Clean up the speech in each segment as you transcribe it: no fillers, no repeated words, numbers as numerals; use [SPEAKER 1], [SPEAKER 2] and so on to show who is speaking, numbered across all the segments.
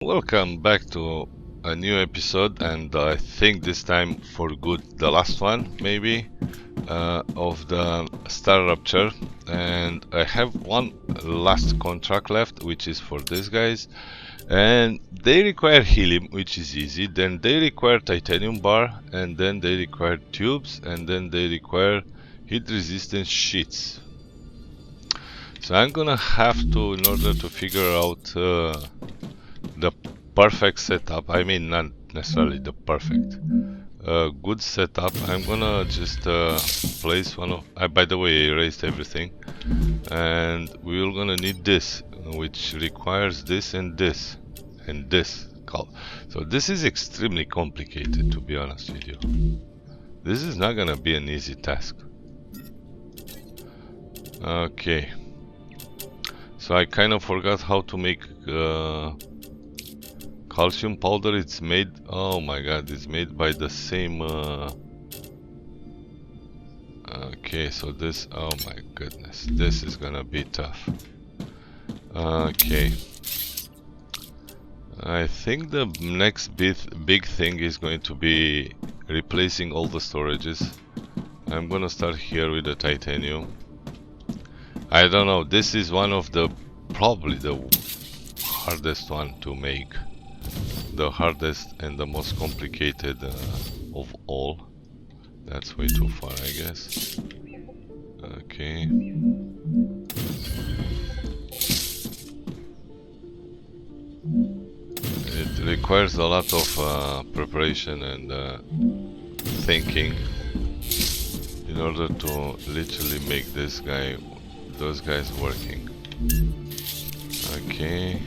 [SPEAKER 1] Welcome back to a new episode, and I think this time for good, the last one maybe, of the StarRupture. And I have one last contract left, which is for these guys, and they require helium, which is easy. Then they require titanium bar, and then they require tubes, and then they require heat resistant sheets. So I'm gonna have to, in order to figure out the perfect setup, I mean not necessarily the perfect, good setup, I'm gonna just place one of, by the way, I erased everything, and we're gonna need this, which requires this and this and this. So this is extremely complicated, to be honest with you. This is not gonna be an easy task. Okay, so I kind of forgot how to make calcium powder. It's made, oh my god, it's made by the same okay, so this, oh my goodness, this is gonna be tough. Okay, I think the next big thing is going to be replacing all the storages. I'm gonna start here with the titanium. I don't know, this is one of the, probably the hardest one to make. The hardest and the most complicated of all. That's way too far, I guess. Okay. It requires a lot of preparation and thinking in order to literally make this guy, those guys working. Okay.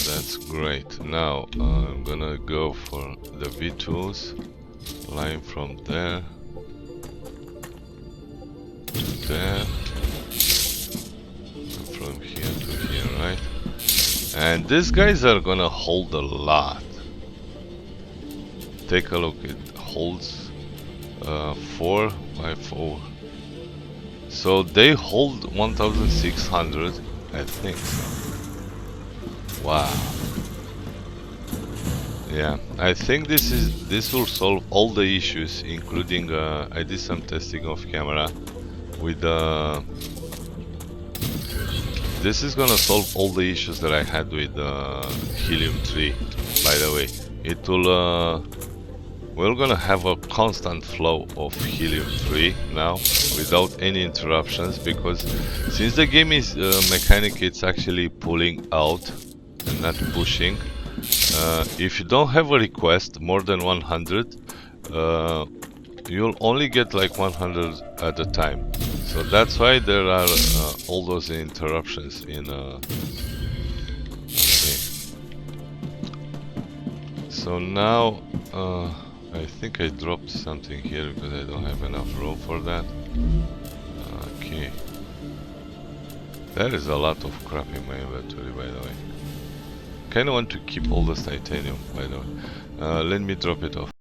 [SPEAKER 1] That's great. Now I'm gonna go for the V2s, line from there to there, and from here to here, right? And these guys are gonna hold a lot. Take a look, it holds 4 by 4. So they hold 1600, I think so. Wow. Yeah, I think this will solve all the issues, including I did some testing off camera with this is gonna solve all the issues that I had with helium-3. By the way, it will we're gonna have a constant flow of helium-3 now without any interruptions, because since the game is mechanic, it's actually pulling out and not pushing. If you don't have a request more than 100, you'll only get like 100 at a time. So that's why there are all those interruptions in okay. So now I think I dropped something here because I don't have enough room for that. Okay. There is a lot of crap in my inventory, by the way. Kinda want to keep all this titanium, by the way. Let me drop it off.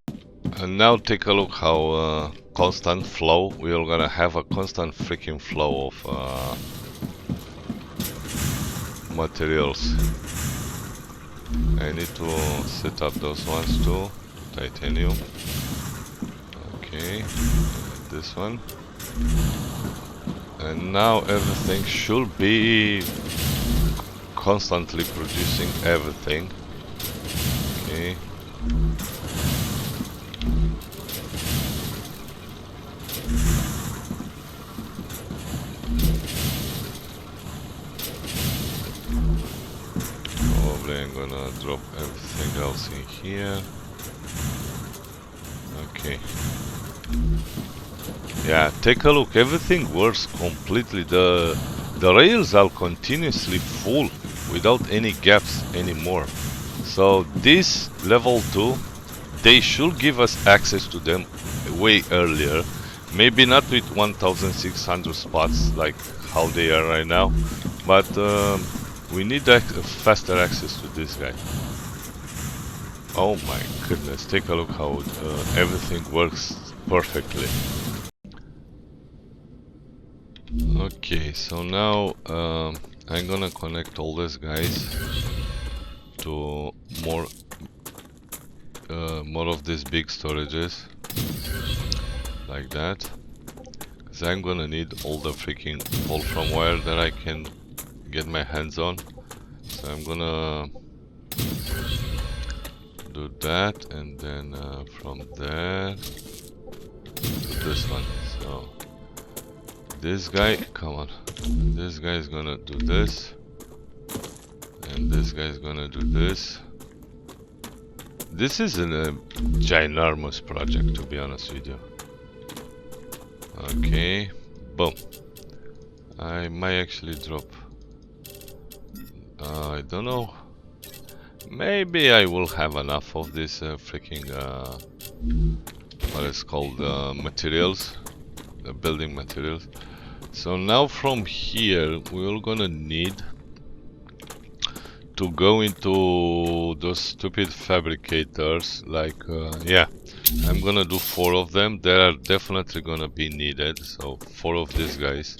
[SPEAKER 1] And now take a look how constant flow. We're gonna have a constant freaking flow of materials. I need to set up those ones too. Titanium. Okay. This one. And now everything should be constantly producing everything. Okay. Probably I'm gonna drop everything else in here. Okay. Yeah, take a look. Everything works completely. The rails are continuously full without any gaps anymore. So this level 2, they should give us access to them way earlier. Maybe not with 1600 spots like how they are right now, but we need faster access to this guy. Oh my goodness, take a look how everything works perfectly. Okay, so now I'm gonna connect all these guys to more of these big storages, like that. Because I'm gonna need all the freaking wolfram wire that I can get my hands on. So I'm gonna do that, and then from there to this one. So this guy, come on, this guy is gonna do this, and this guy is gonna do this. This is a ginormous project, to be honest with you. Okay, boom. I might actually drop. I don't know. Maybe I will have enough of this freaking what is called materials, the building materials. So now from here we're gonna need to go into those stupid fabricators, like yeah, I'm gonna do 4 of them. They are definitely gonna be needed, so 4 of these guys.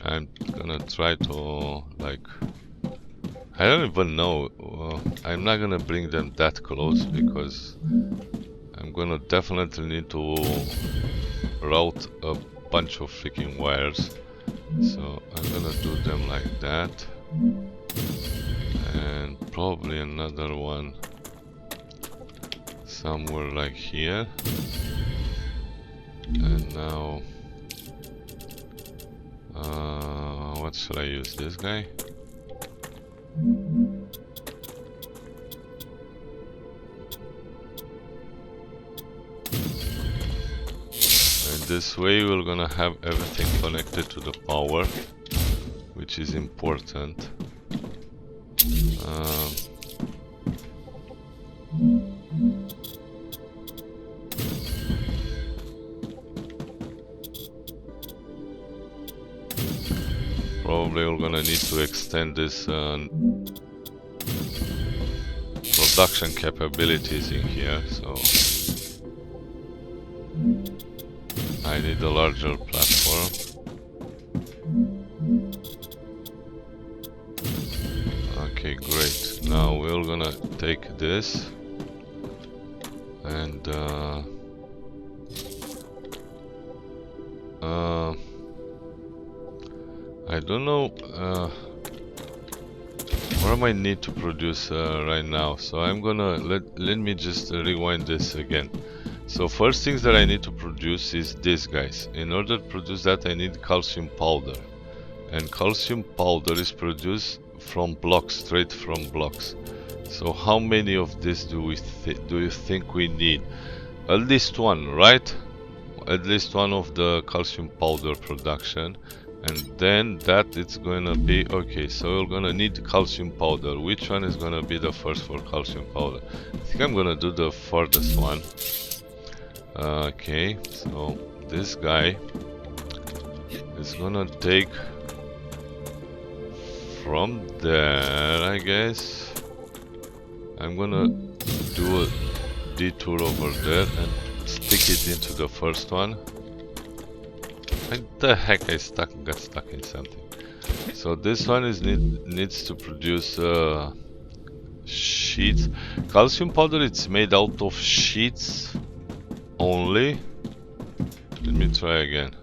[SPEAKER 1] I'm gonna try to, like, I don't even know, I'm not gonna bring them that close because I'm gonna definitely need to route a bunch of freaking wires. So I'm gonna do them like that, and probably another one somewhere like here. And now what should I use? This guy? And this way we're gonna have everything connected to the power, which is important. Probably we're gonna need to extend this production capabilities in here, so I need a larger platform. Okay, great. Now we're gonna take this and I don't know what I might need to produce right now, so I'm gonna let me just rewind this again. So first things that I need to produce is these guys. In order to produce that I need calcium powder, and calcium powder is produced from blocks, straight from blocks. So how many of this do you think we need? At least one, right? At least one of the calcium powder production. And then that it's gonna be okay. So we're gonna need calcium powder. Which one is gonna be the first for calcium powder? I think I'm gonna do the furthest one. Okay, so this guy is gonna take from there, I guess. I'm gonna do a detour over there and stick it into the first one. What the heck, got stuck in something. So this one is needs to produce sheets. Calcium powder, it's made out of sheets only. Let me try again.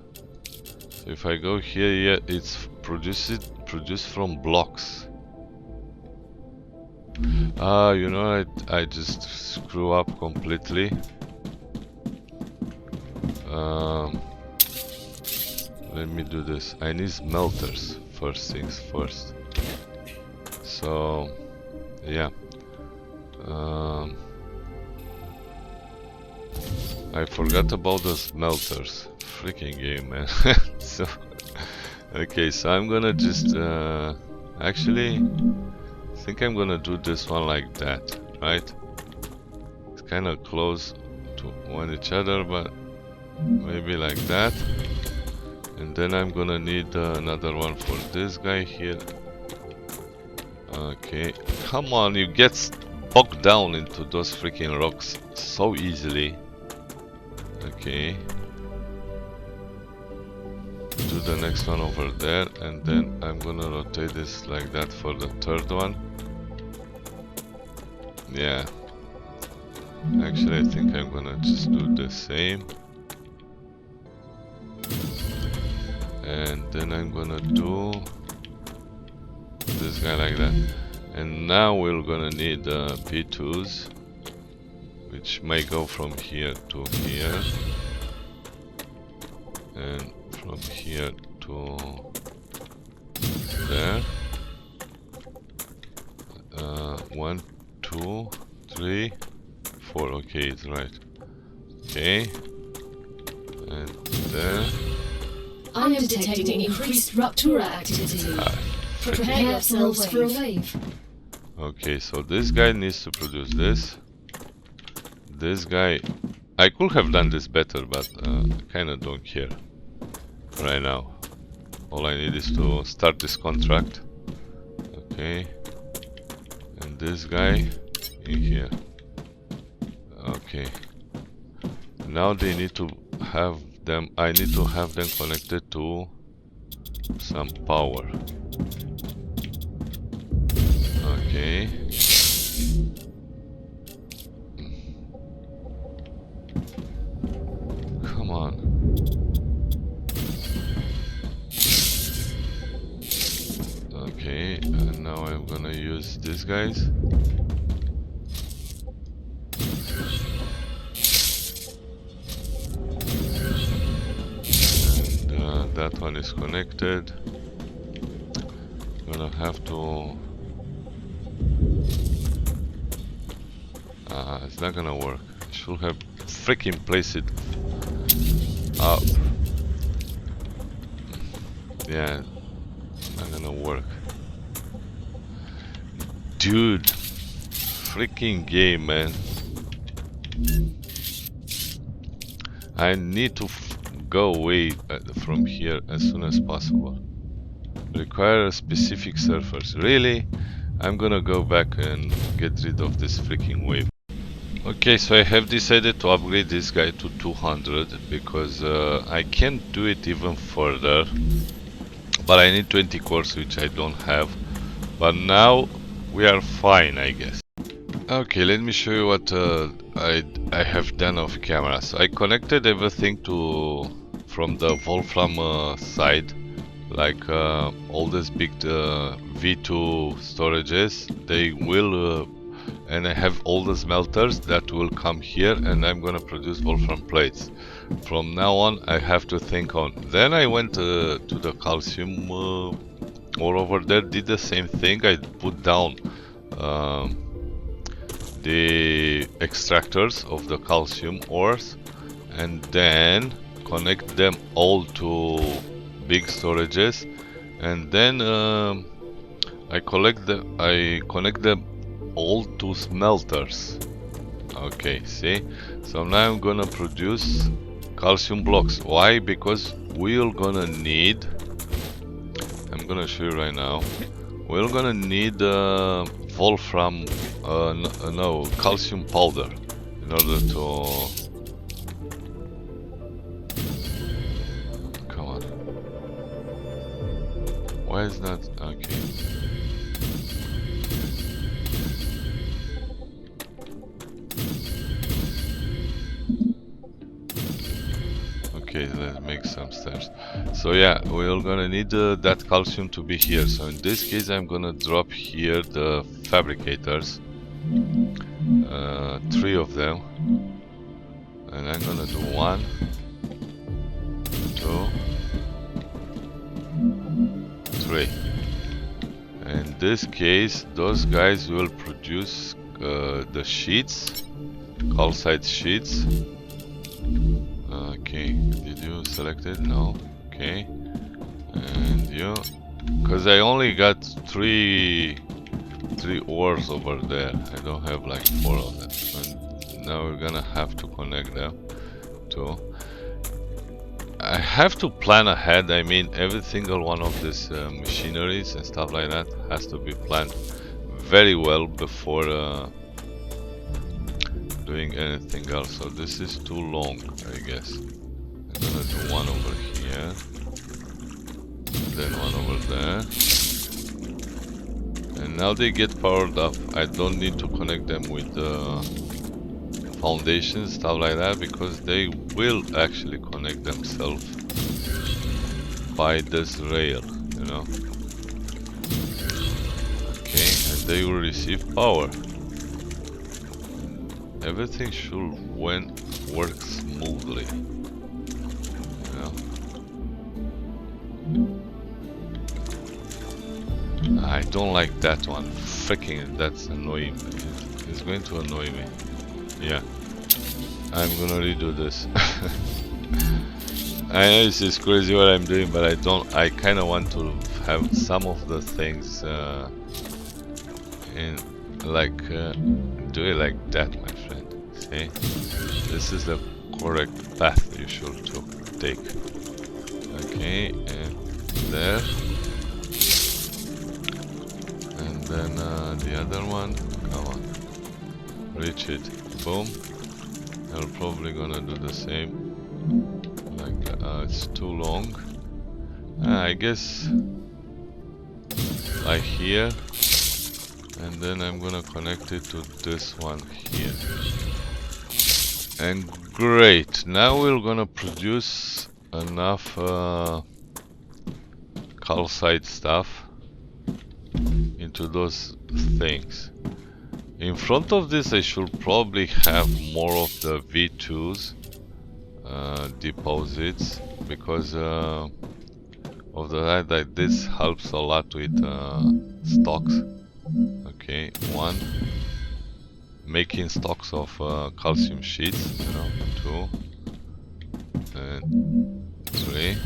[SPEAKER 1] So if I go here, yeah, it's produced from blocks. You know, I just screw up completely. Let me do this. I need smelters, first things first. So yeah, I forgot about the smelters. Freaking game, man. So okay, so I'm gonna just actually I think I'm gonna do this one like that, right? It's kind of close to one each other, but maybe like that. And then I'm gonna need another one for this guy here. Okay, come on, you get bogged down into those freaking rocks so easily. Okay. do the next one over there, and then I'm gonna rotate this like that for the third one. Yeah, actually I think I'm gonna just do the same, and then I'm gonna do this guy like that. And now we're gonna need V2s, which may go from here to here, and from here to there. 1, 2, 3, 4. Okay, it's right. Okay, and there.
[SPEAKER 2] I am detecting increased Ruptura activity. Prepare yourselves for a wave.
[SPEAKER 1] Okay, so this guy needs to produce this. This guy, I could have done this better, but kinda don't care right now. All I need is to start this contract. Okay, and this guy in here. Okay, now they need to have them, I need to have them connected to some power. Okay. Come on. Okay, and now I'm gonna use these guys. And that one is connected. Gonna have to... it's not gonna work. I should have freaking placed it up. Yeah, not gonna work. Dude, freaking game, man. I need to go away from here as soon as possible. Require specific surface. Really? I'm gonna go back and get rid of this freaking wave. Okay, so I have decided to upgrade this guy to 200 because I can't do it even further, but I need 20 cores, which I don't have. But now we are fine, I guess. Okay, let me show you what I have done off camera. So I connected everything to from the Wolfram side, like all these big V2 storages. They will and I have all the smelters that will come here, and I'm gonna produce Wolfram plates. From now on I have to think on. Then I went to the calcium all over there, did the same thing. I put down the extractors of the calcium ores, and then connect them all to big storages, and then I connect them all to smelters. Okay, see? So now I'm gonna produce calcium blocks. Why? Because we're gonna need, I'm gonna show you right now, we're gonna need Wolfram, no, calcium powder in order to... Come on. Why is that? Okay. Okay, let's make some steps. So yeah, we're gonna need that calcium to be here. So in this case I'm gonna drop here the fabricators, 3 of them, and I'm gonna do 1, 2, 3. In this case those guys will produce the sheets, calcite sheets. Okay, did you select it? No. Okay, and you, because I only got 3 ores over there. I don't have like 4 of them. And now we're gonna have to connect them too. I have to plan ahead. I mean, every single one of these machineries and stuff like that has to be planned very well before doing anything else. So this is too long, I guess. I'm gonna do 1 over here. then one over there. And now they get powered up. I don't need to connect them with foundations, stuff like that, because they will actually connect themselves by this rail, you know. Okay, and they will receive power. Everything should work smoothly, you know. I don't like that one. Freaking, that's annoying. It's going to annoy me. Yeah, I'm gonna redo this. I know this is crazy what I'm doing, but I kind of want to have some of the things in like do it like that, my friend. See, this is the correct path you should take. Okay, and there, and then the other one. Come on, reach it. Boom. I'm probably gonna do the same. Like it's too long. I guess like here, and then I'm gonna connect it to this one here. And great. Now we're gonna produce enough calcite stuff into those things. In front of this I should probably have more of the V2s deposits, because of the fact that this helps a lot with stocks. Okay, one, making stocks of calcium sheets, you know, 2 and 3,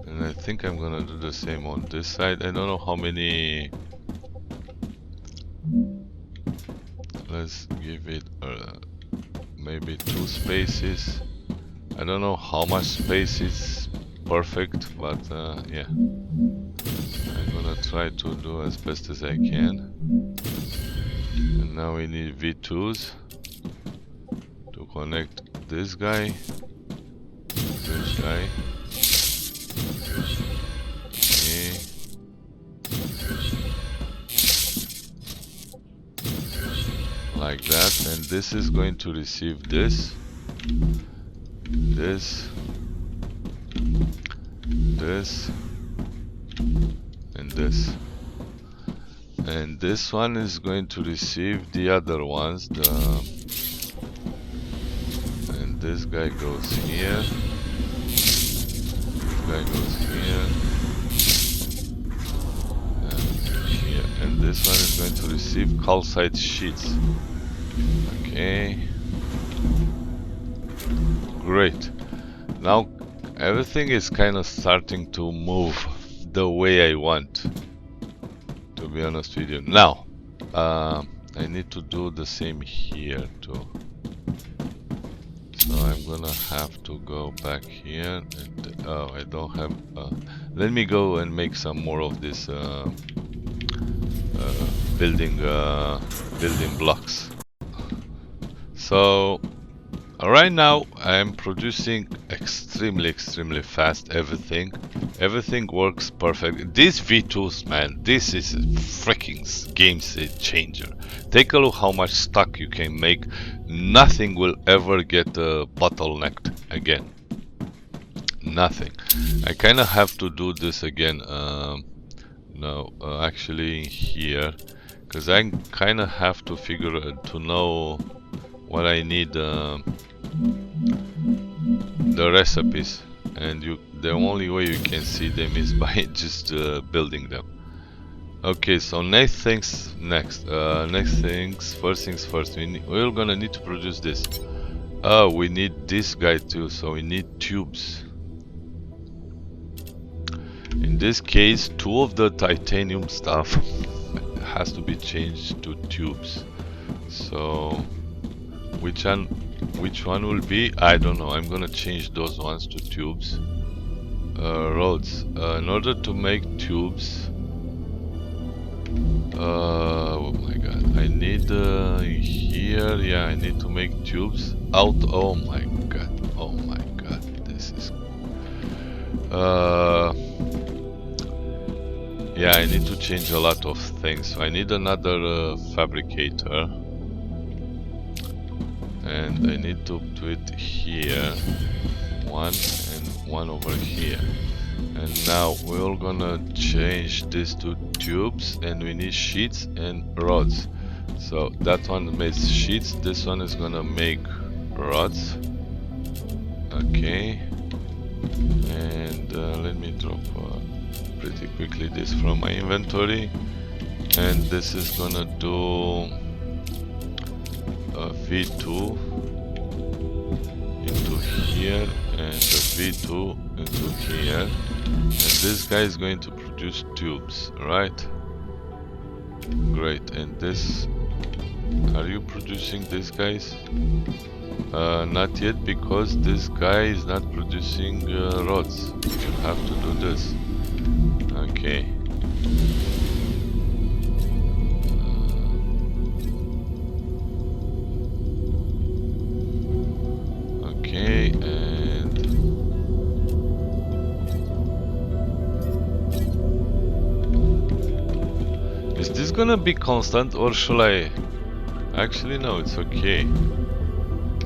[SPEAKER 1] and I think I'm gonna do the same on this side. I don't know how many. Let's give it maybe 2 spaces. I don't know how much space is perfect, but yeah, I'm gonna try to do as best as I can. And now we need V2s to connect this guy, this guy. Okay. Like that, and this is going to receive this, this, this, and this. And this one is going to receive the other ones, and this guy goes here, this guy goes here, and here, and this one is going to receive calcite sheets. Okay, great. Now everything is kind of starting to move the way I want, to be honest with you. Now I need to do the same here too, so I'm gonna have to go back here and oh, I don't have let me go and make some more of this building blocks. So right now I am producing extremely fast. Everything works perfect. These V2s, man, this is a freaking game changer. Take a look how much stock you can make. Nothing will ever get bottlenecked again. Nothing. I kind of have to do this again. No, actually here, because I kind of have to figure to know what I need, the recipes, and the only way you can see them is by just building them. Okay, so first things first, we're gonna need to produce this. Oh, we need this guy too, so we need tubes. In this case, 2 of the titanium stuff has to be changed to tubes. So which one will be? I don't know. I'm gonna change those ones to tubes. Roads. In order to make tubes, oh my god, I need here. Yeah, I need to make tubes out. Oh my god. This is Yeah, I need to change a lot of things. So I need another fabricator. And I need to put it here. One and one over here. And now we're gonna change these two tubes, and we need sheets and rods. So that one makes sheets, this one is gonna make rods. Okay. And let me drop pretty quickly this from my inventory. And this is gonna do a V.2 into here, and the V.2 into here. And this guy is going to produce tubes, right? Great. And this, are you producing these guys? Not yet, because this guy is not producing rods. You have to do this. Okay. Okay, and is this gonna be constant, or shall I? Actually, no, it's okay.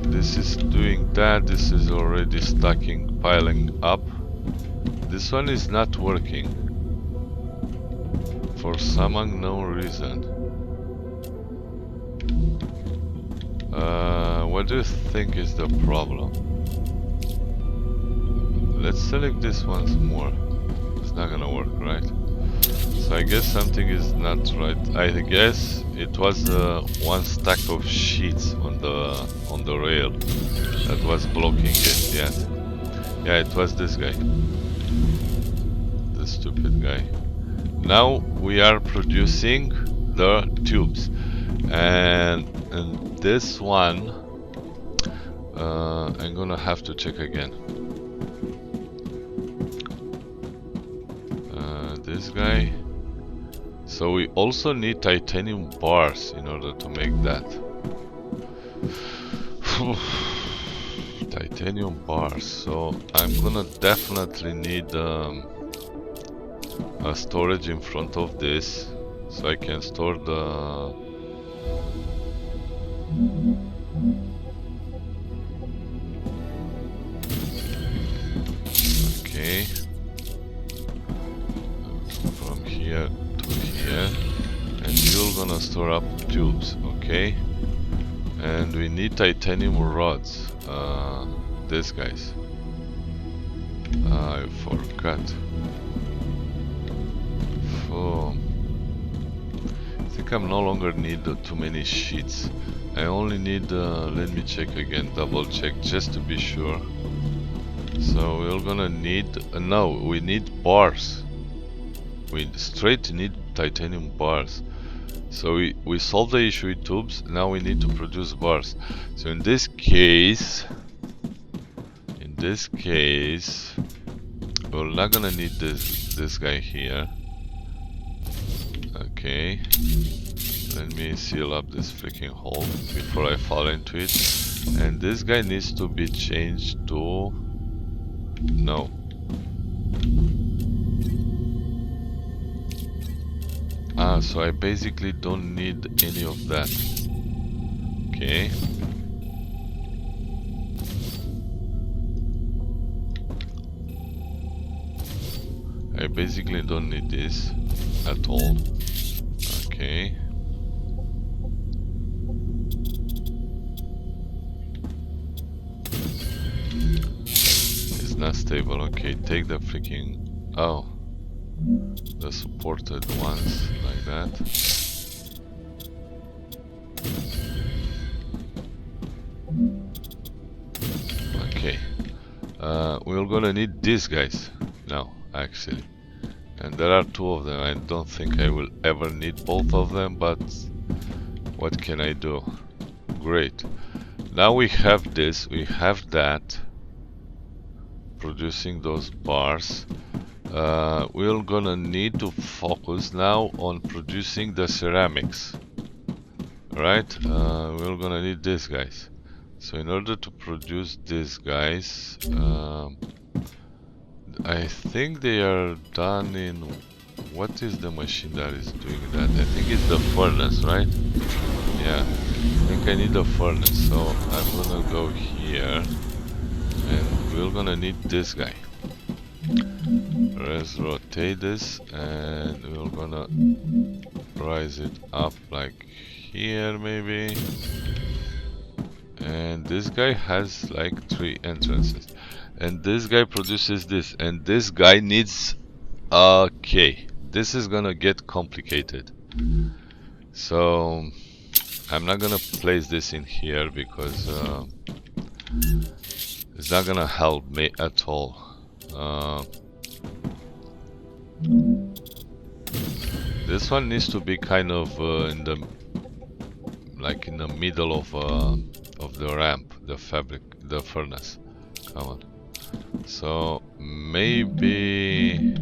[SPEAKER 1] This is doing that, this is already stacking, piling up. This one is not working for some unknown reason. What do you think is the problem? Let's select this once more. It's not gonna work, right? So I guess something is not right. I guess it was one stack of sheets on the rail that was blocking it. Yeah, it was this guy, the stupid guy. Now we are producing the tubes, and this one I'm gonna have to check again. This guy. So we also need titanium bars in order to make that. Titanium bars. So I'm gonna definitely need a storage in front of this, so I can store the okay, from here to here, and you're gonna store up tubes, okay? And we need titanium rods. These guys. I forgot. I think I no longer need too many sheets. I only need, let me check again, double check just to be sure. So we're gonna need, no, we need bars. We straight need titanium bars. So we solved the issue with tubes, now we need to produce bars. So in this case, we're not gonna need this guy here. Okay, let me seal up this freaking hole before I fall into it. And this guy needs to be changed to no. So I basically don't need any of that. Okay. I basically don't need this at all. Okay. It's not stable. Okay, take the freaking... oh. The supported ones, like that. Okay. We're gonna need these guys now, actually. And there are two of them. I don't think I will ever need both of them, but what can I do? Great. Now we have this, we have that. Producing those bars. We're gonna need to focus now on producing the ceramics. Right? We're gonna need these guys. So in order to produce these guys, I think they are done in What is the machine that is doing that? I think it's the furnace, right? Yeah, I think I need a furnace, so I'm gonna go here and we're gonna need this guy. Let's rotate this and we're gonna rise it up like here maybe. And this guy has like 3 entrances. And this guy produces this, and this guy needs... Okay, this is gonna get complicated. So I'm not gonna place this in here because it's not gonna help me at all. This one needs to be kind of in the middle of the ramp, the fabric, the furnace. Come on. So maybe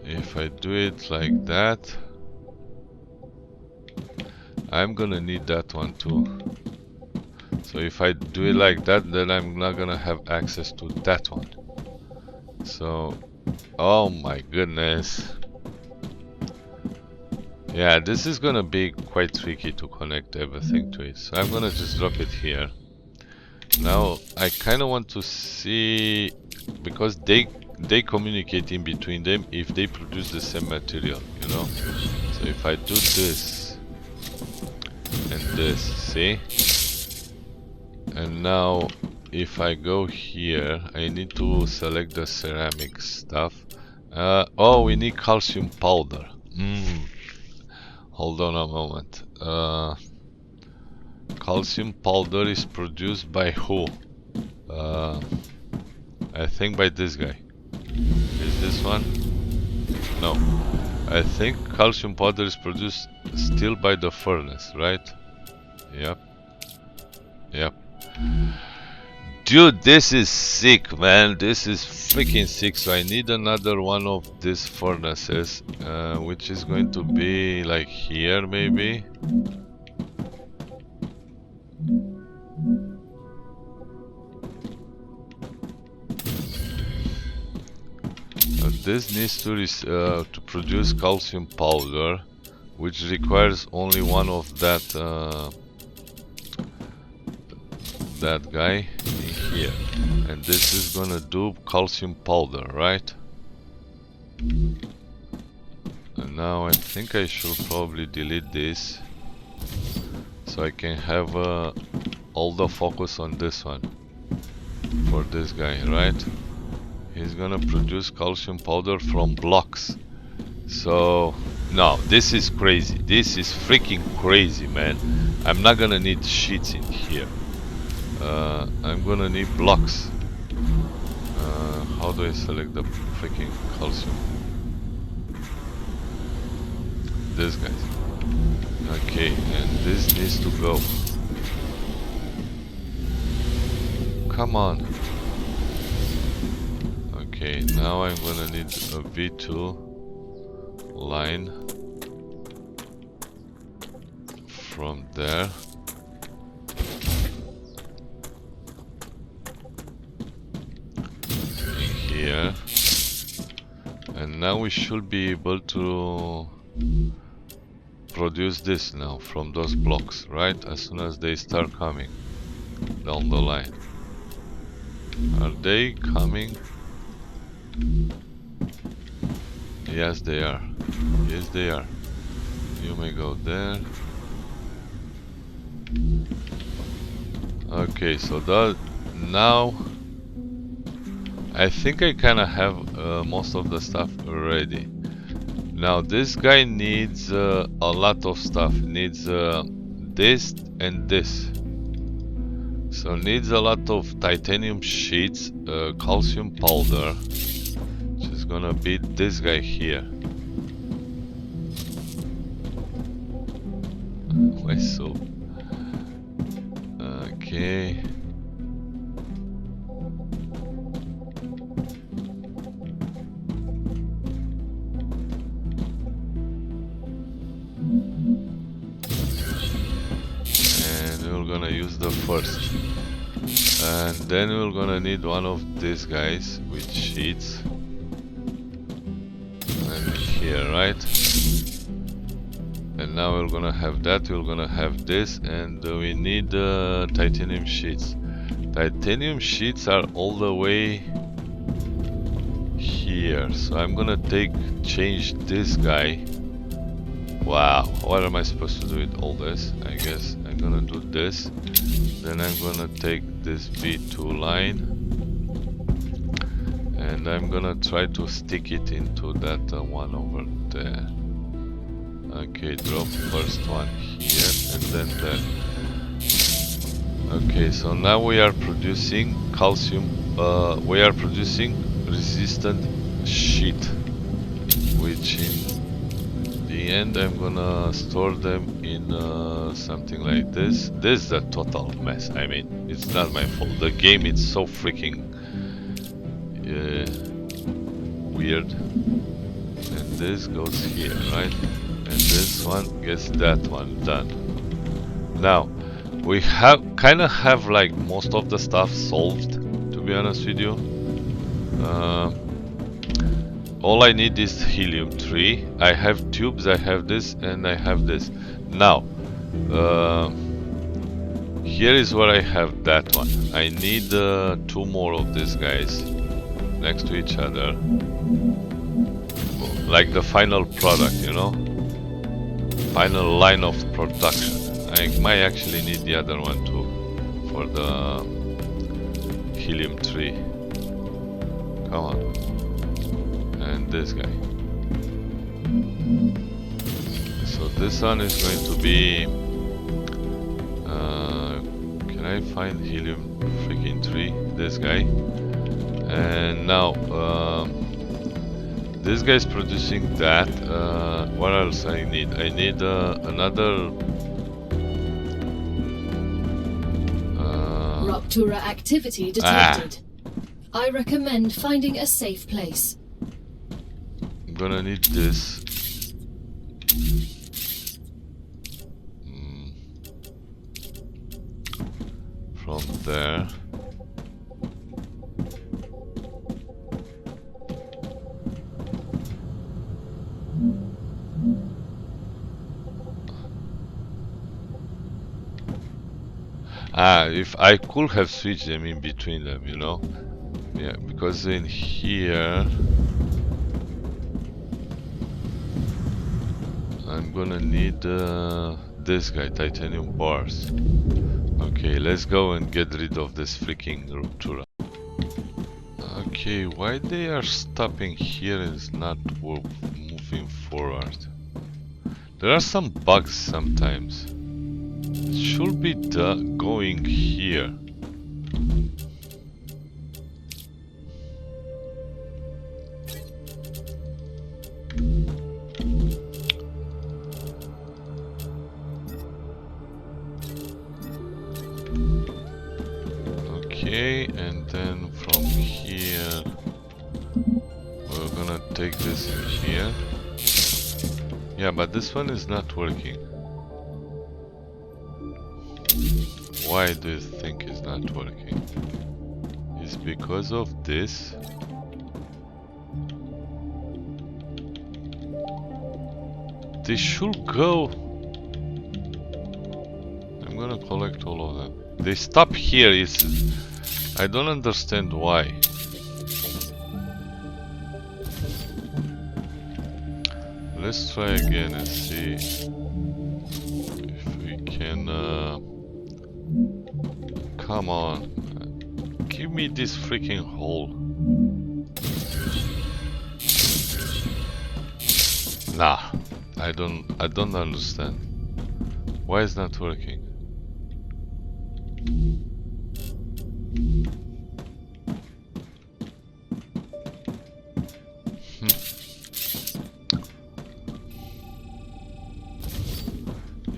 [SPEAKER 1] if I do it like that, I'm gonna need that one too. So if I do it like that, then I'm not gonna have access to that one. So, oh my goodness. Yeah, this is gonna be quite tricky to connect everything to it. So I'm gonna just drop it here. Now I kind of want to see, because they communicate in between them if they produce the same material, you know. So if I do this and this, see? And now if I go here, I need to select the ceramic stuff. Oh, we need calcium powder. Hold on a moment. Calcium powder is produced by who? I think by this guy. Is this one? No. I think calcium powder is produced still by the furnace, right? Yep. Yep. Dude, this is sick, man. This is freaking sick. So I need another one of these furnaces, which is going to be like here, maybe. This needs to produce calcium powder, which requires only one of that guy in here, and this is gonna do calcium powder, right? And now I think I should probably delete this so I can have all the focus on this one for this guy, right? He's gonna produce calcium powder from blocks. So no, this is crazy. This is freaking crazy, man. I'm not gonna need sheets in here. I'm gonna need blocks. How do I select the freaking calcium? This guy. Okay, and this needs to go. Come on. Okay, now I'm gonna need a V.2 line from there. Here, and now we should be able to produce this now from those blocks, right? As soon as they start coming down the line. Are they coming? Yes, they are. Yes, they are. You may go there. Okay, so that now I think I kind of have most of the stuff ready. Now this guy needs a lot of stuff. Needs this and this. So needs a lot of titanium sheets, calcium powder, which is gonna be this guy here. Why so? Okay. Gonna use the first, and then we're gonna need one of these guys with sheets. here, right? And now we're gonna have that, we're gonna have this, and we need titanium sheets. Titanium sheets are all the way here, so I'm gonna change this guy. Wow, what am I supposed to do with all this? I guess I'm gonna do this, then I'm gonna take this V.2 line, and I'm gonna try to stick it into that one over there. Okay, drop first one here and then there. Okay, so now we are producing calcium, we are producing resistant sheet, which in the end I'm gonna store them in something like this. This is a total mess. I mean, it's not my fault. The game is so freaking weird. And this goes here, right? And this one gets that one done. Now we kind of have like most of the stuff solved, to be honest with you. All I need is helium-3. I have tubes, I have this, and I have this. Now, here is where I have that one. I need 2 more of these guys next to each other. Like the final product, you know? Final line of production. I might actually need the other one too for the helium-3. Come on. And this guy. So this one is going to be can I find helium freaking 3? This guy. And now this guy is producing that. What else I need? I need another
[SPEAKER 2] Rupture activity detected. I recommend finding a safe place.
[SPEAKER 1] I'm gonna need this. From there. If I could have switched them in between them, you know? Yeah, because in here I'm gonna need this guy, titanium bars. Okay, let's go and get rid of this freaking rupture. Okay, why they are stopping here is not moving forward. There are some bugs sometimes. It should be going here. Okay, and then from here we're gonna take this in here. Yeah, but this one is not working. Why do you think it's not working? It's because of this. They should go. I'm gonna collect all of them. They stop here. I don't understand why. Let's try again and see if we can. Come on, give me this freaking hole. Nah, I don't understand. Why is not working?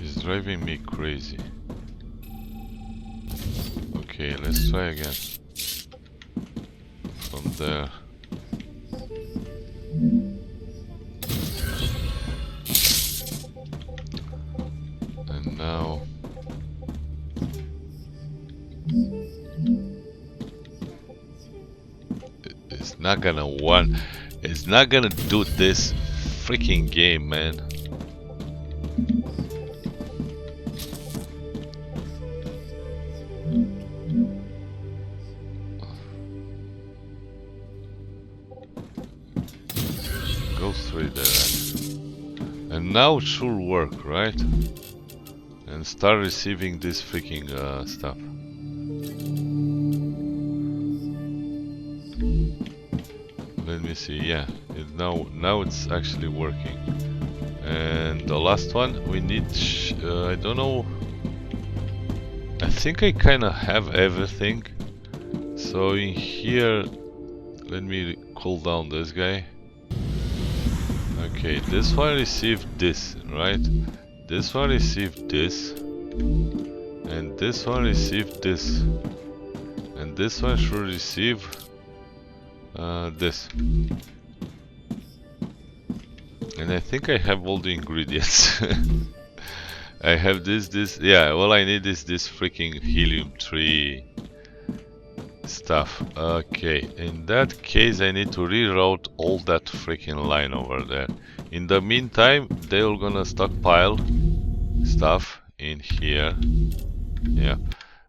[SPEAKER 1] It's driving me crazy. Okay, let's try again. From there. And now it's not gonna do this freaking game, man. Go straight there. And now it should work, right? And start receiving this freaking stuff. Let me see. Yeah, now it's actually working. And the last one we need. I don't know. I think I kind of have everything. So in here, let me cool down this guy. Okay, this one received this, right? This one received this, and this one received this, and this one should receive this. And I think I have all the ingredients. I have this, yeah, all I need is this freaking helium-3 stuff. Okay, in that case I need to reroute all that freaking line over there. In the meantime, they're gonna stockpile stuff in here. Yeah,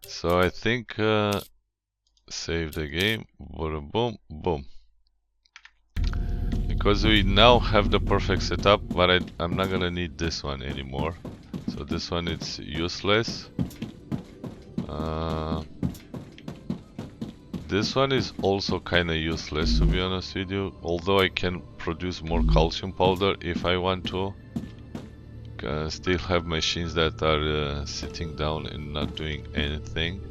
[SPEAKER 1] so I think save the game, boom, boom, boom. Because we now have the perfect setup, but I'm not gonna need this one anymore. So this one is useless. This one is also kinda useless, to be honest with you, although I can produce more calcium powder if I want to. Still have machines that are sitting down and not doing anything.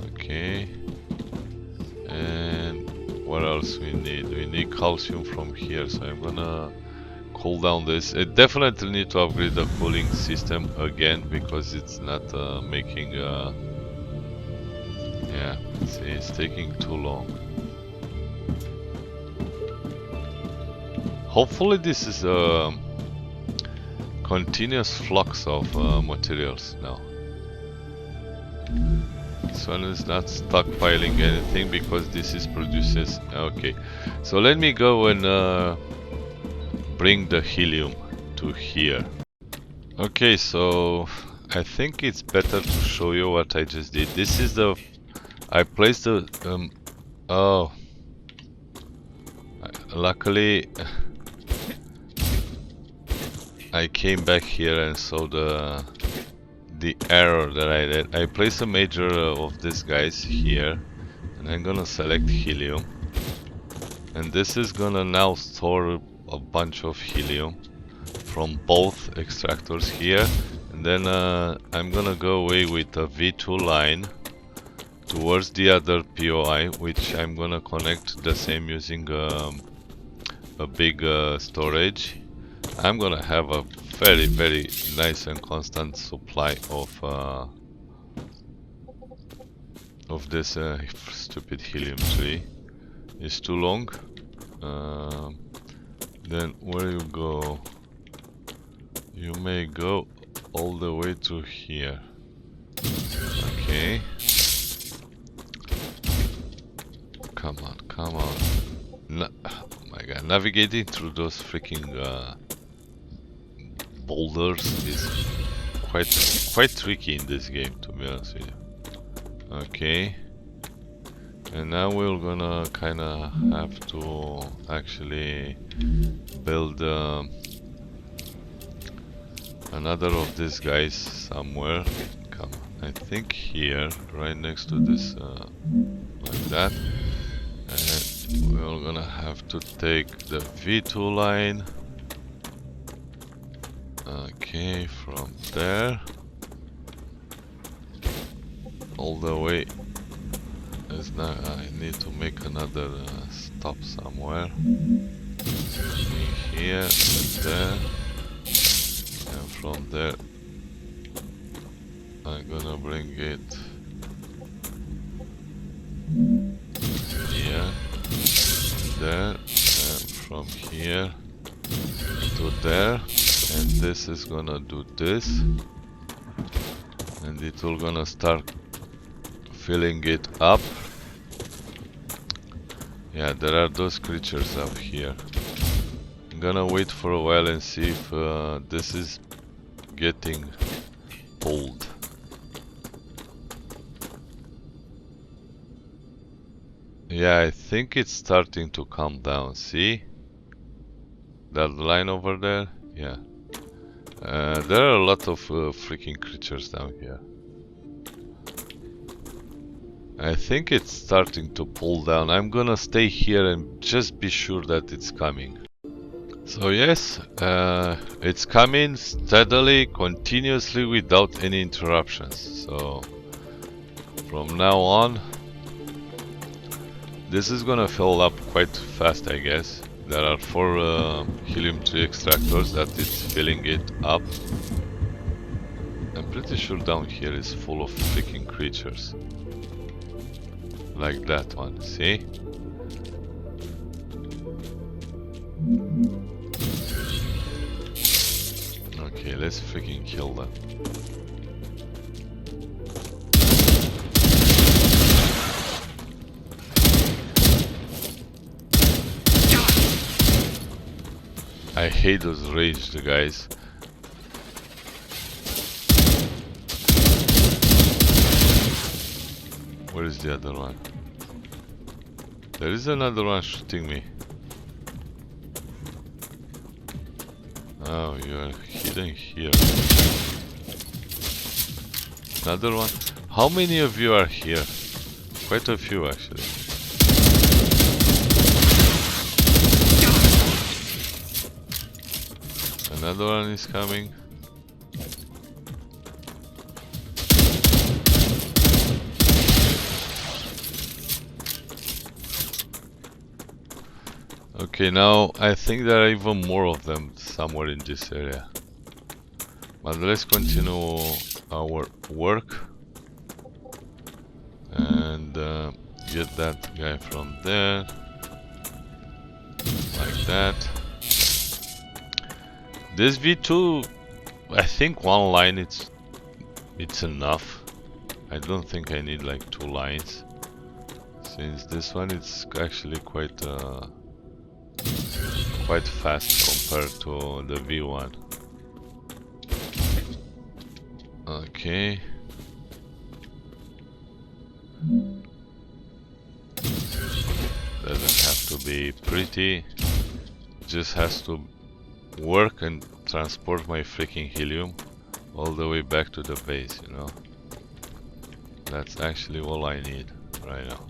[SPEAKER 1] Okay. And what else we need? We need calcium from here, so I'm gonna cool down this. I definitely need to upgrade the cooling system again because it's not making yeah, see, it's taking too long. Hopefully this is a continuous flux of materials now. This one is not stockpiling anything because this is produces. Okay, so let me go and bring the helium to here. Okay, so I think it's better to show you what I just did. This is the I placed the oh, luckily I came back here and saw the error that I did. I placed a major of these guys here, and I'm gonna select helium, and this is gonna now store a bunch of helium from both extractors here, and then I'm gonna go away with a V.2 line towards the other POI, which I'm gonna connect the same using a big storage. I'm gonna have a very, very nice and constant supply of this stupid helium-3. It's too long. Then where you go? You may go all the way to here. Okay. Come on, come on. Oh my god, navigating through those freaking boulders is quite tricky in this game, to be honest with you. Okay. And now we're gonna kinda have to actually build another of these guys somewhere. Come on, I think here, right next to this, like that. And we're gonna have to take the V.2 line. Okay, from there all the way. I need to make another stop somewhere. Here and there, and from there I'm gonna bring it here, there, and from here to there, and this is gonna do this, and it will gonna start filling it up. Yeah, there are those creatures up here. I'm gonna wait for a while and see if this is getting pulled. Yeah, I think it's starting to come down. See? That line over there? Yeah. There are a lot of freaking creatures down here. I think it's starting to pull down. I'm gonna stay here and just be sure that it's coming. So yes, it's coming steadily, continuously, without any interruptions. So from now on, this is gonna fill up quite fast, I guess. There are 4 helium-3 extractors that it's filling it up. I'm pretty sure down here is full of freaking creatures. Like that one, see? Okay, let's freaking kill them. I hate those raged guys. Where is the other one? There is another one shooting me. Oh, you are hidden here. Another one. How many of you are here? Quite a few, actually. Another one is coming. Okay, now I think there are even more of them somewhere in this area. But let's continue our work and get that guy from there, like that. This V2, I think one line it's enough. I don't think I need like 2 lines, since this one it's actually quite fast compared to the V1. Okay. Doesn't have to be pretty, just has to work and transport my freaking helium all the way back to the base, you know. That's actually all I need right now.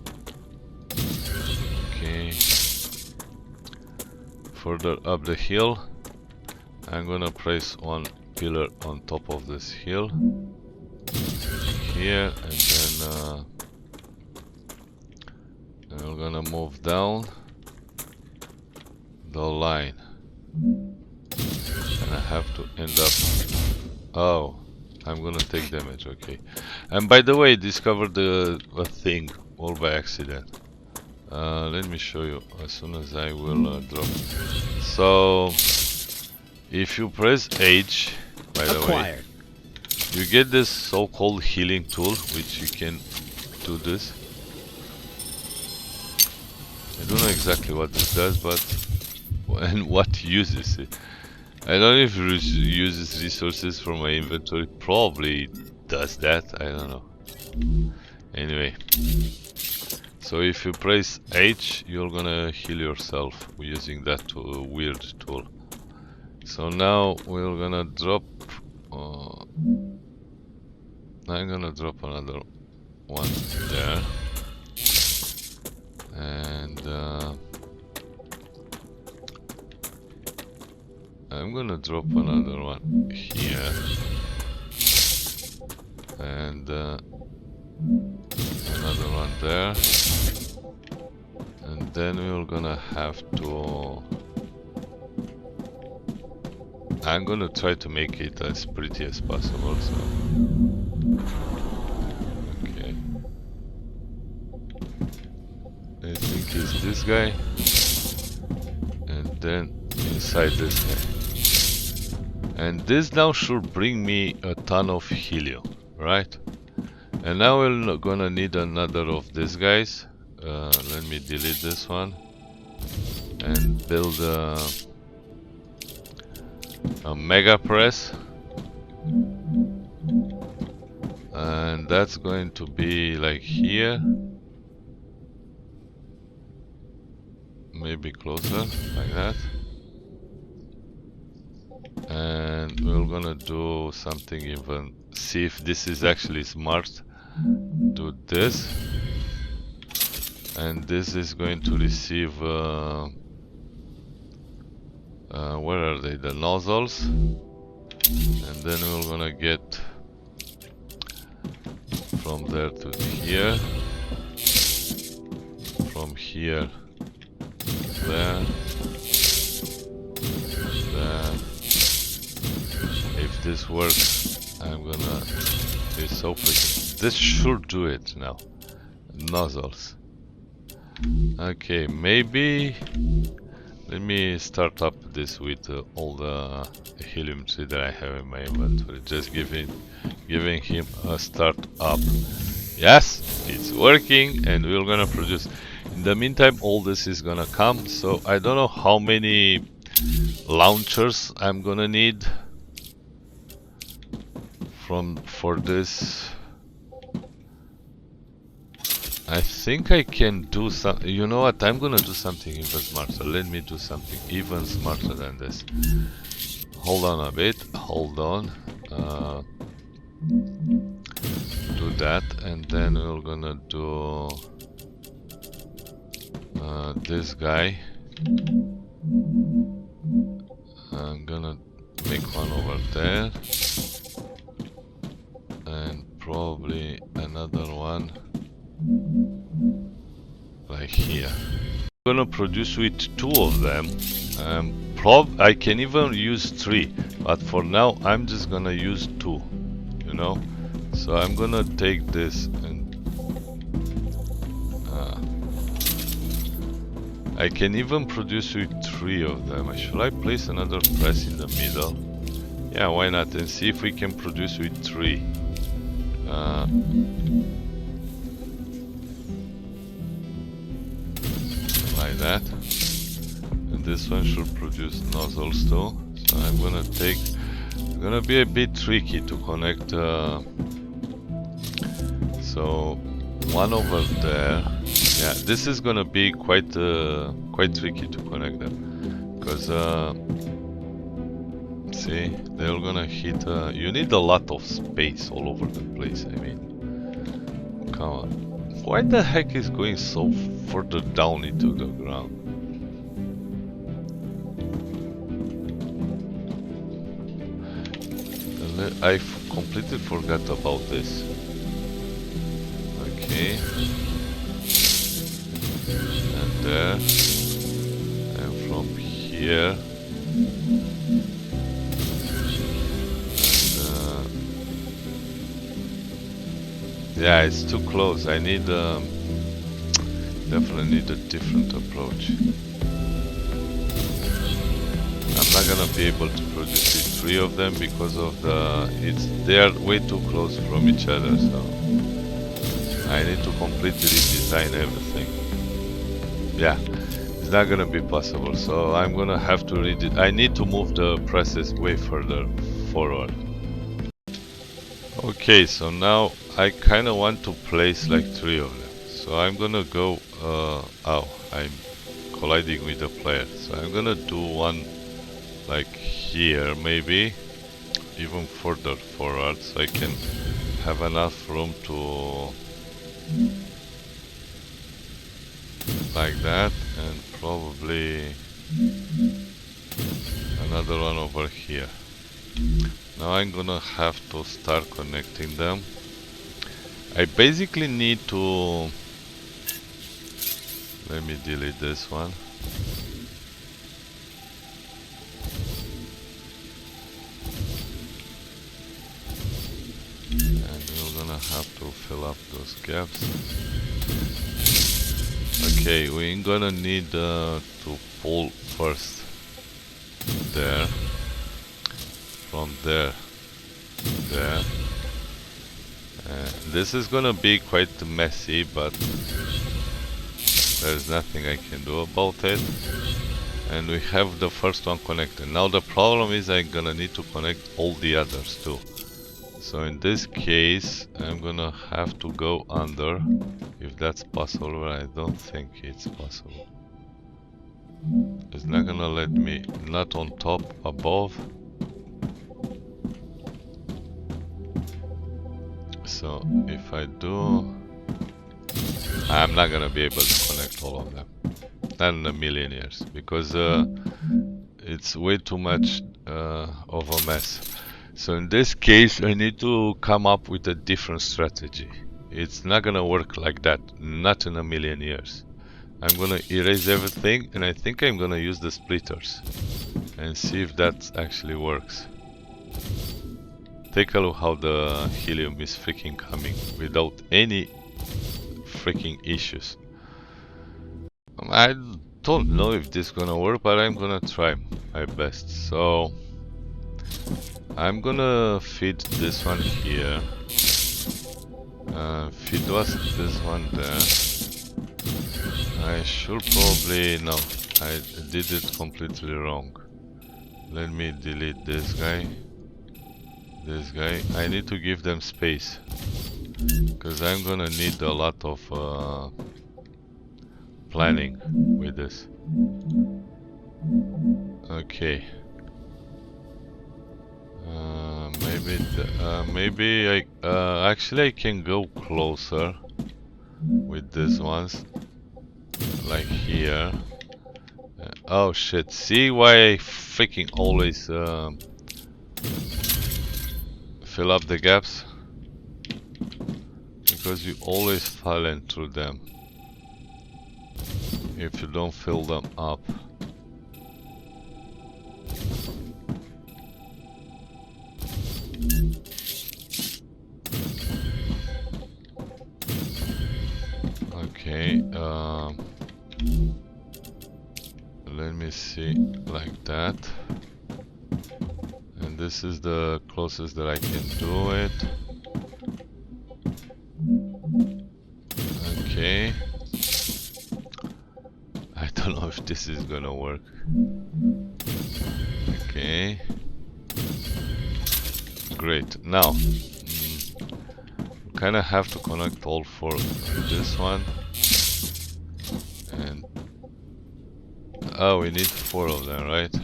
[SPEAKER 1] Okay. Further up the hill, I'm gonna place one pillar on top of this hill here, and then we're gonna move down the line. And I have to end up... Oh, I'm gonna take damage, okay. And by the way, I discovered a thing all by accident. Let me show you as soon as I will drop. So, if you press H, by the way, you get this so-called healing tool, which you can do this. I don't know exactly what this does, but and what uses it. I don't know if it uses resources from my inventory. Probably does that. I don't know. Anyway, so if you press H, you're gonna heal yourself using that weird tool. So now we're gonna drop. I'm gonna drop another one there, and I'm gonna drop another one here, and another one there, and then we're gonna have to... I'm gonna try to make it as pretty as possible, so... Okay. I think it's this guy, and then inside this guy. And this now should bring me a ton of helium, right? And now we're gonna need another of these guys. let me delete this one and build a mega press, and that's going to be like here, maybe closer like that. And we're gonna do something, even see if this is actually smart. Do this, and this is going to receive where are they, the nozzles, and then we're gonna get from there to here, from here there, there. If this works, I'm gonna be so freaking. This should do it now. Nozzles. Okay, maybe let me start up this with all the helium-3 that I have in my inventory. Just giving him a start up. Yes, it's working, and we're gonna produce. In the meantime, all this is gonna come. So I don't know how many launchers I'm gonna need for this. I think I can do some. You know what? I'm gonna do something even smarter. Let me do something even smarter than this. Hold on a bit. Hold on. Do that, and then we're gonna do this guy. I'm gonna make one over there, and probably another one like here. I'm gonna produce with 2 of them. I can even use 3, but for now I'm just gonna use 2, you know. So I'm gonna take this and I can even produce with 3 of them. Should I place another press in the middle? Yeah, why not? And see if we can produce with 3. Like that. And this one should produce nozzles too. So I'm gonna take. It's gonna be a bit tricky to connect. So one over there. Yeah, this is gonna be quite tricky to connect them, because see, they're gonna hit. You need a lot of space all over the place. I mean, come on. Why the heck is going so further down into the ground? I completely forgot about this. Okay. And there. And from here. And, yeah, it's too close. I need definitely need a different approach. I'm not gonna be able to produce it, 3 of them, because of they are way too close from each other, so I need to completely redesign everything. Yeah, it's not gonna be possible, so I'm gonna have to I need to move the presses way further forward. Okay, so now I kinda want to place like 3 of them. So I'm gonna go, oh, I'm colliding with the player. So I'm gonna do one like here, maybe even further forward, so I can have enough room to like that, and probably another one over here. Now I'm gonna have to start connecting them. I basically need to, let me delete this one. And we're gonna have to fill up those gaps. Okay, we're gonna need to pull first there, from there, there. This is gonna be quite messy, but There's nothing I can do about it. And we have the first one connected. Now the problem is I'm gonna need to connect all the others too. So in this case, I'm gonna have to go under, if that's possible, but I don't think it's possible. It's not gonna let me, not on top, above. So if I do, I'm not gonna be able to connect all of them. Not in a million years, because it's way too much of a mess. So in this case, I need to come up with a different strategy. It's not gonna work like that, not in a million years. I'm gonna erase everything, and I think I'm gonna use the splitters and see if that actually works. Take a look how the helium is freaking coming without any freaking issues. I don't know if this is gonna work, but I'm gonna try my best. So I'm gonna feed this one here. Feed was this one there. I should probably, no, I did it completely wrong. Let me delete this guy. This guy. I need to give them space, because I'm gonna need a lot of planning with this. Okay. Maybe I actually I can go closer with these ones, like here. Oh shit! See why I freaking always fill up the gaps? Because you always fall in through them if you don't fill them up. Okay, let me see, like that. And this is the closest that I can do it. Okay. I don't know if this is gonna work. Okay. Great. Now, kind of have to connect all four to this one. And oh, we need 4 of them, right?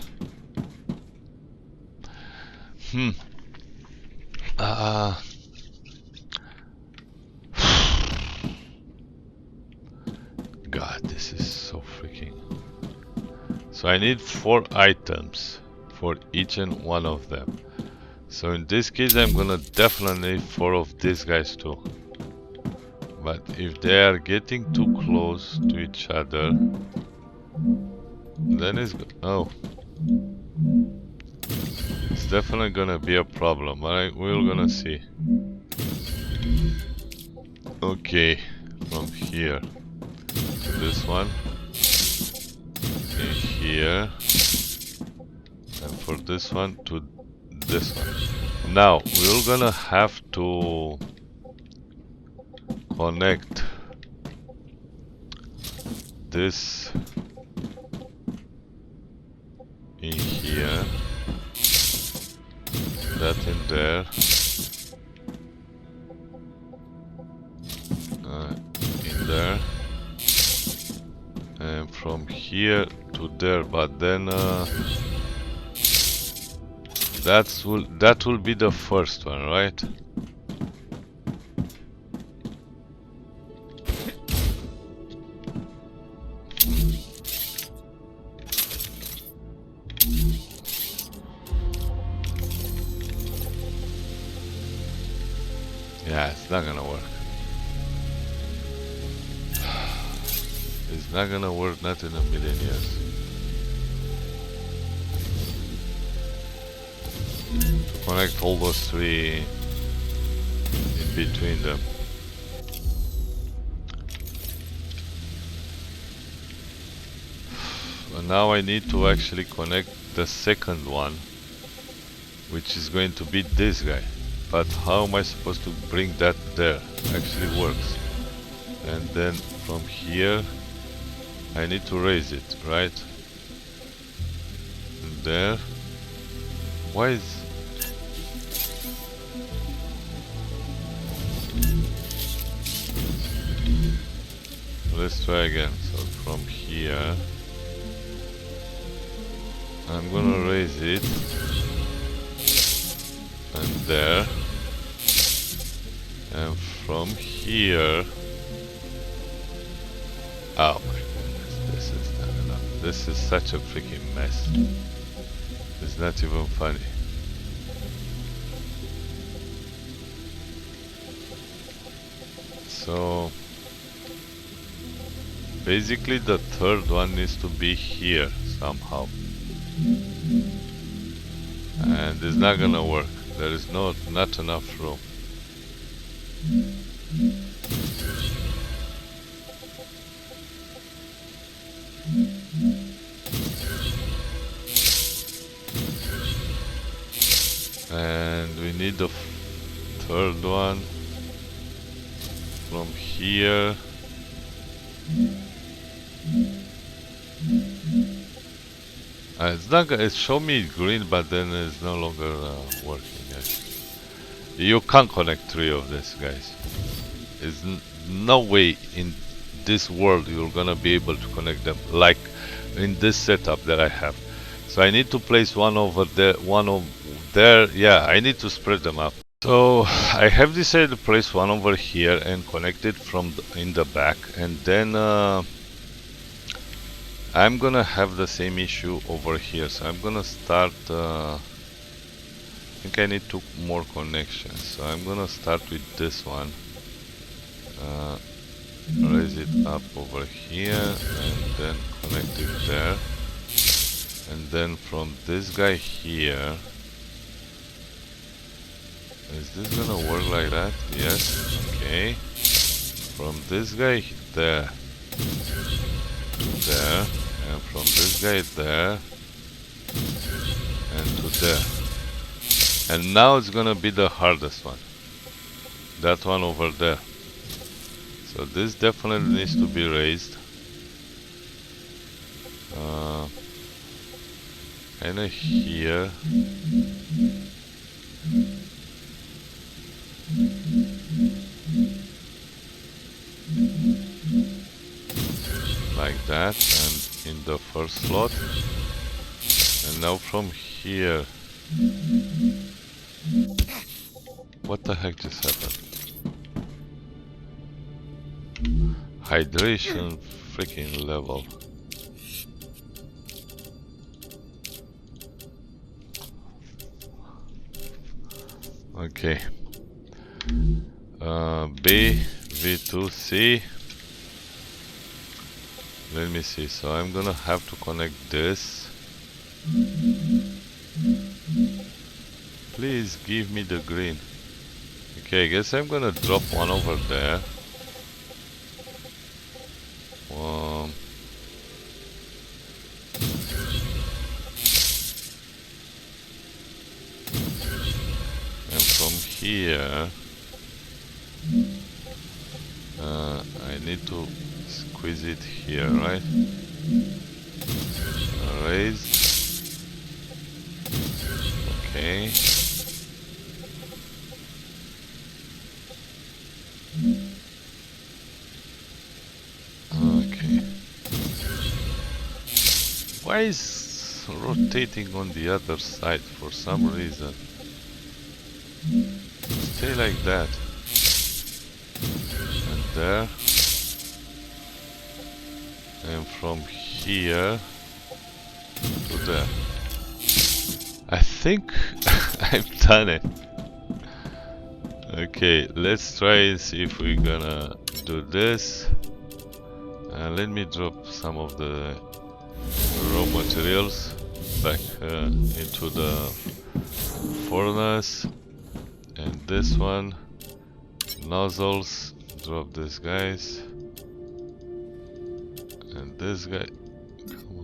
[SPEAKER 1] God, this is so freaking... So I need 4 items for each and one of them. So in this case, I'm gonna definitely need 4 of these guys too. But if they are getting too close to each other, then it's... oh. It's definitely gonna be a problem, but we're gonna see. Okay, from here to this one, in here, and for this one to this one. Now, we're gonna have to connect this in here, that in there, in there, and from here to there. But then that will be the first one, right? Yeah, it's not gonna work. It's not gonna work, not in a million years. To connect all those 3 in between them. And now I need to actually connect the second one, which is going to be this guy. But how am I supposed to bring that there? Actually works. And then from here I need to raise it, right? And there. Why is... Let's try again. So from here, I'm gonna raise it, and there, and from here. Oh my goodness, this is not enough. This is such a freaking mess. It's not even funny. So basically the third one needs to be here somehow. And it's not gonna work. There is not enough room. And we need the third one from here. It's not gonna, it show me green, but then it's no longer working. Yes. You can't connect three of this, guys. There's no way in this world you're gonna be able to connect them like in this setup that I have. So I need to place one over there, one over there. Yeah, I need to spread them up. So I have decided to place one over here and connect it from in the back, and then I'm gonna have the same issue over here. So I'm gonna start. I think I need two more connections. So I'm gonna start with this one. Raise it up over here and then connect it there. And then from this guy here. Is this gonna work like that? Yes. Okay. From this guy there to there, and from this guy there and to there. And now it's gonna be the hardest one. That one over there. So this definitely needs to be raised. Kinda here. Like that, and in the first slot. And now from here. What the heck just happened? Hydration freaking level. Okay. B, V.2, C. Let me see. So I'm gonna have to connect this. Please give me the green. Okay, I guess I'm gonna drop one over there. And from here, I need to squeeze it here, right? Raise. Okay. Okay. Why is rotating on the other side for some reason? Stay like that. And there. And from here to there. I think I've done it. Okay, let's try and see if we're gonna do this. Let me drop some of the raw materials back into the furnace. And this one, nozzles, drop these guys. And this guy, come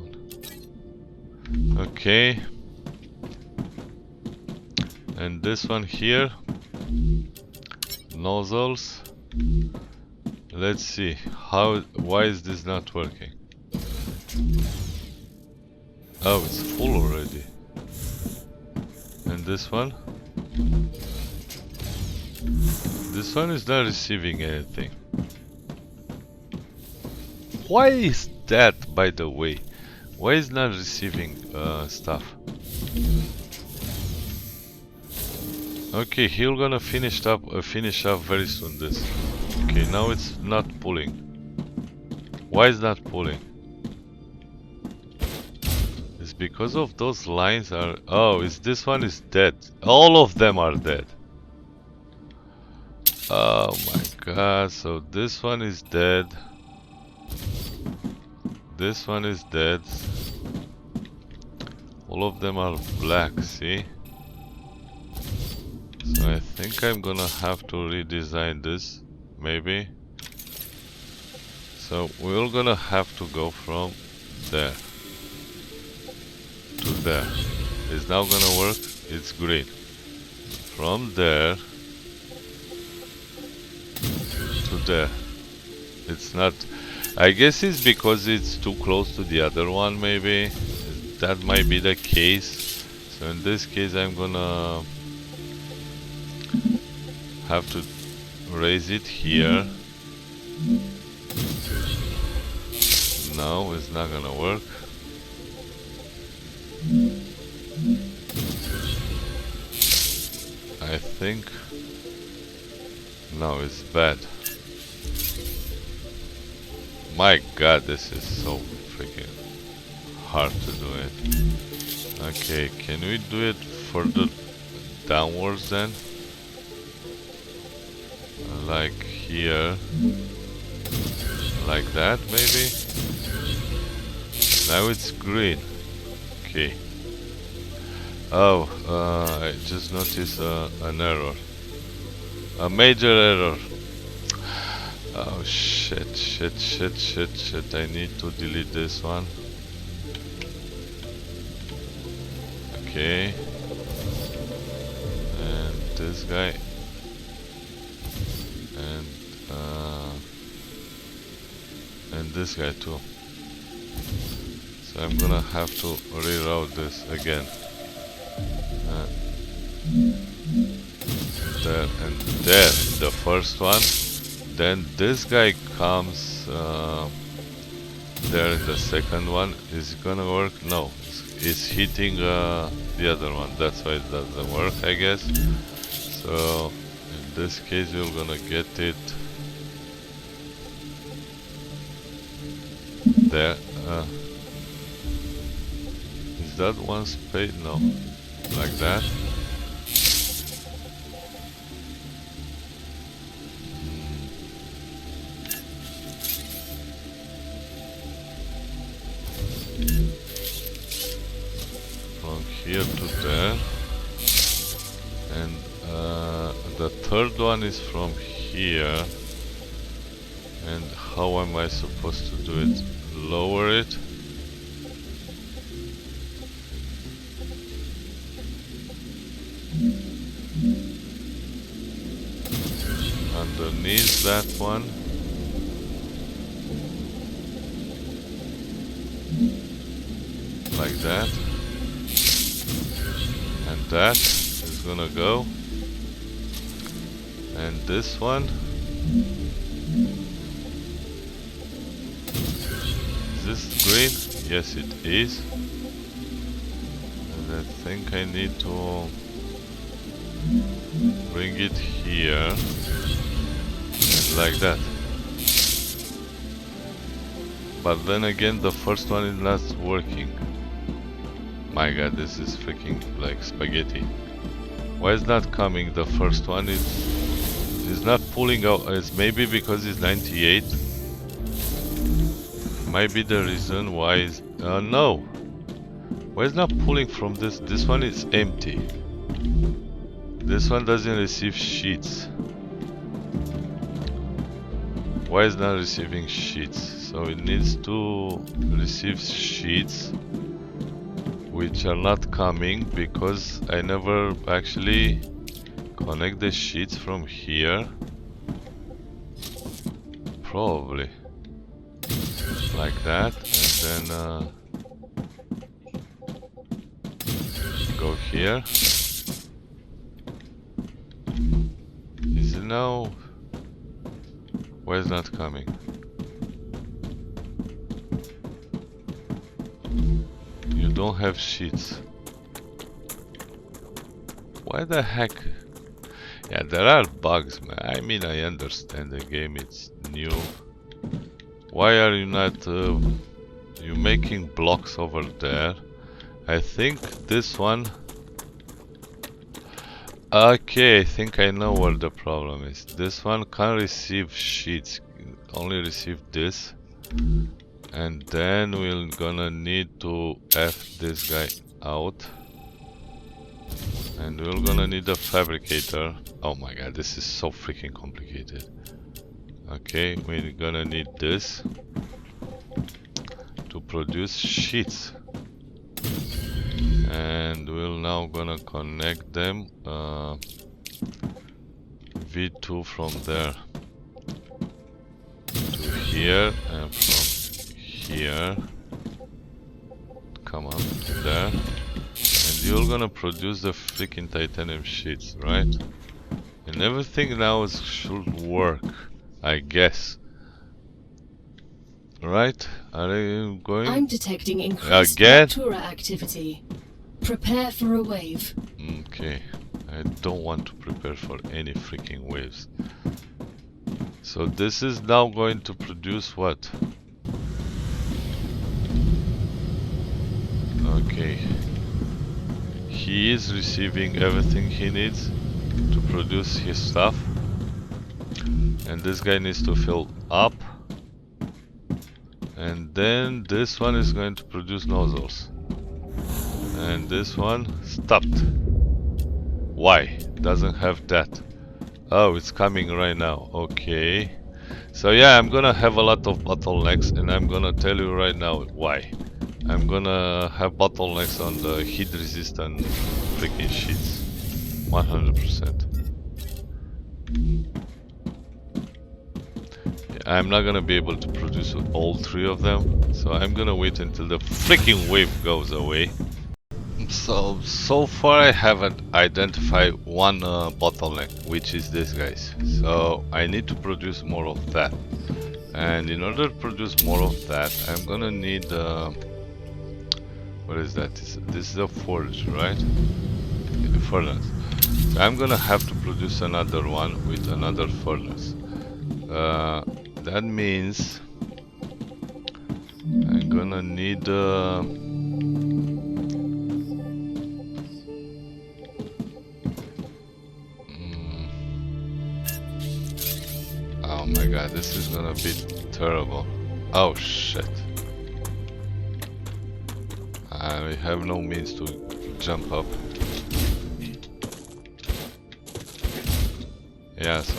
[SPEAKER 1] on. Okay. And this one here, nozzles. Let's see, why is this not working? Oh, it's full already. And this one? This one is not receiving anything. Why is that, by the way? Why is not receiving stuff? Okay, he'll gonna finish up very soon this. Okay, now it's not pulling. Why is not pulling? It's because of those lines are... Oh, this one is dead. All of them are dead. Oh my god, so this one is dead. This one is dead. All of them are black, see? So I think I'm gonna have to redesign this, maybe. So we're gonna have to go from there to there. It's now gonna work, it's green. From there to there. It's not... I guess it's because it's too close to the other one, maybe. That might be the case. So in this case I'm gonna have to raise it here. No, it's not gonna work. I think... No, it's bad. My god, this is so freaking hard to do it. Okay, can we do it further downwards then? Like here. Like that, maybe? Now it's green. Okay. Oh, I just noticed an error. A major error. Oh shit. I need to delete this one. Okay. And this guy. And this guy too. So I'm gonna have to reroute this again. There and there, the first one. Then this guy comes there in the second one. Is it gonna work? No, it's hitting the other one. That's why it doesn't work, I guess. So in this case we're gonna get it there. Is that one space? No, like that. From here to there. And the third one is from here. And how am I supposed to do it? Lower it. Underneath that one. Like that. And that is gonna go. And this one. Is this green? Yes, it is. And I think I need to bring it here. And like that. But then again, the first one is not working. My god, this is freaking like spaghetti. Why is not coming? The first one is not pulling out. It's maybe because it's 98. Might be the reason why is no. Why is not pulling from this? This one is empty. This one doesn't receive sheets. Why is not receiving sheets? So it needs to receive sheets, which are not coming because I never actually connect the sheets from here. Probably like that, and then go here. Is it now? Why is not coming? You don't have sheets. Why the heck? Yeah, there are bugs, man. I mean, I understand the game, it's new. Why are you not you making blocks over there? I think this one. Okay, I think I know where the problem is. This one can't receive sheets, only receive this. And then we're gonna need to F this guy out. And we're gonna need a fabricator. Oh my god, this is so freaking complicated. Okay, we're gonna need this to produce sheets. And we're now gonna connect them V.2 from there to here, and from here come up to there, and you're gonna produce the freaking titanium sheets, right? And everything now should work, I guess. Right? Are you going?
[SPEAKER 2] I'm detecting increased
[SPEAKER 1] again?
[SPEAKER 2] Raptura activity. Prepare for a wave.
[SPEAKER 1] Okay, I don't want to prepare for any freaking waves. So this is now going to produce what? Okay. He is receiving everything he needs to produce his stuff. And this guy needs to fill up. And then this one is going to produce nozzles. And this one stopped. Why? Doesn't have that. Oh, it's coming right now. Okay. So yeah, I'm gonna have a lot of bottlenecks, and I'm gonna tell you right now why. I'm gonna have bottlenecks on the heat resistant freaking sheets. 100%. I'm not gonna be able to produce all three of them, so I'm gonna wait until the freaking wave goes away. So far I haven't identified one bottleneck, which is this, guys. So I need to produce more of that, and in order to produce more of that, I'm gonna need what is that? This is a forge, right? The furnace. So I'm gonna have to produce another one with another furnace. That means I'm gonna need oh my god, this is gonna be terrible. Oh shit. I have no means to jump up. Yeah, so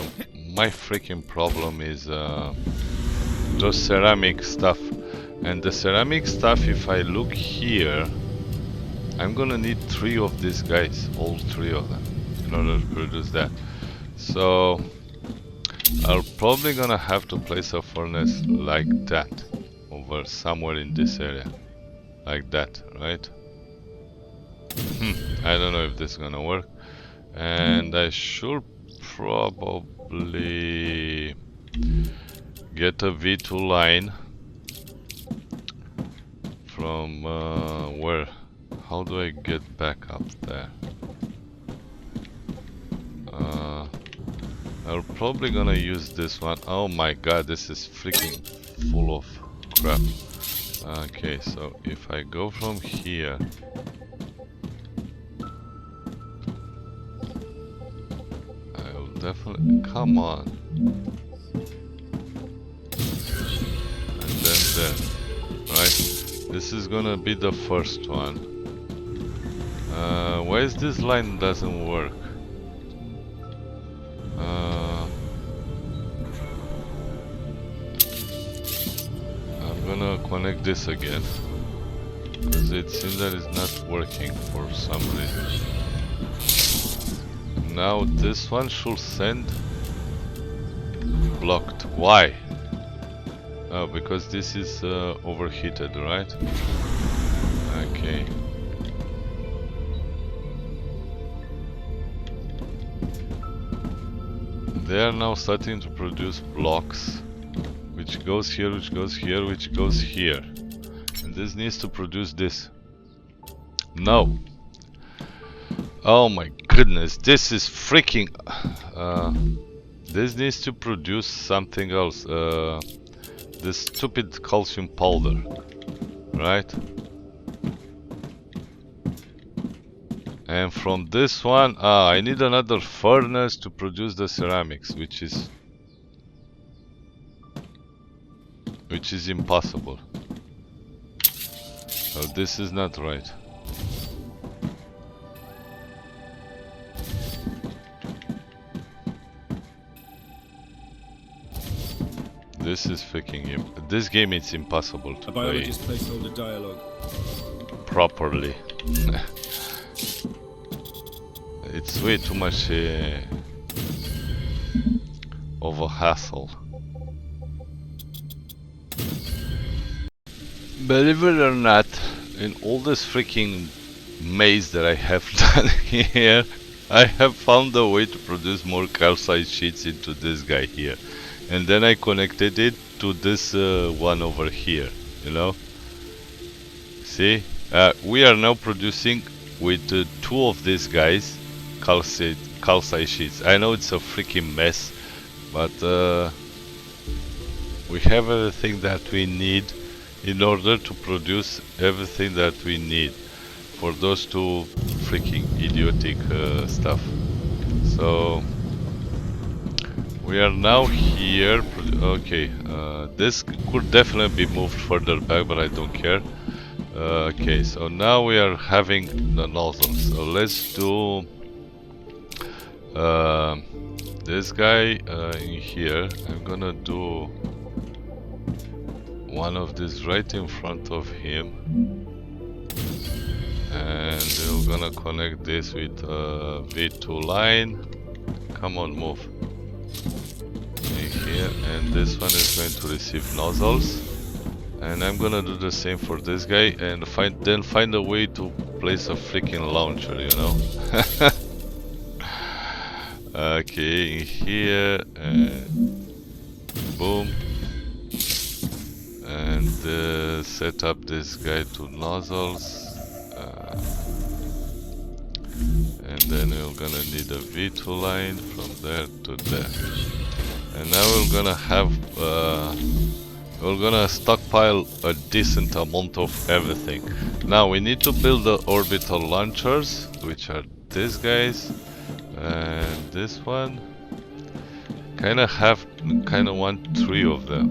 [SPEAKER 1] my freaking problem is those ceramic stuff. And the ceramic stuff, if I look here, I'm gonna need 3 of these guys, all 3 of them, in order to produce that. So I'm probably gonna have to place a furnace like that over somewhere in this area, like that, right? I don't know if this is gonna work, and I should probably get a V.2 line from where? How do I get back up there? I'm probably gonna use this one. Oh my god, this is freaking full of crap. Okay, so if I go from here, I'll definitely, come on, and then there, right? This is gonna be the first one. Why is this line doesn't work? I'm gonna connect this again, because it seems that it's not working for some reason. Now this one should send blocked. Why? Oh, because this is overheated, right? Okay. They are now starting to produce blocks, which goes here, which goes here, which goes here. And this needs to produce this. No. Oh my goodness, this is freaking... this needs to produce something else. This stupid calcium powder, right? And from this one, I need another furnace to produce the ceramics, which is impossible. So this is not right. This is freaking this game, it's impossible to play. A biologist placeholder dialogue properly. It's way too much of a hassle. Believe it or not, in all this freaking maze that I have done here, I have found a way to produce more calcite sheets into this guy here. And then I connected it to this one over here, you know? See? We are now producing with 2 of these guys calcite sheets. I know it's a freaking mess, but we have everything that we need in order to produce everything that we need for those 2 freaking idiotic stuff. So we are now here. Okay, this could definitely be moved further back, but I don't care. Okay, so now we are having the nozzles. So let's do this guy in here. I'm gonna do one of these right in front of him, and we're gonna connect this with a V.2 line. Come on, move in here, and this one is going to receive nozzles, and I'm gonna do the same for this guy, and find a way to place a freaking launcher, you know. Okay, in here, and boom, and set up this guy to nozzles, and then we're gonna need a V.2 line from there to there. And now we're gonna have we're gonna stockpile a decent amount of everything. Now we need to build the orbital launchers, which are these guys and this one. Kinda want 3 of them.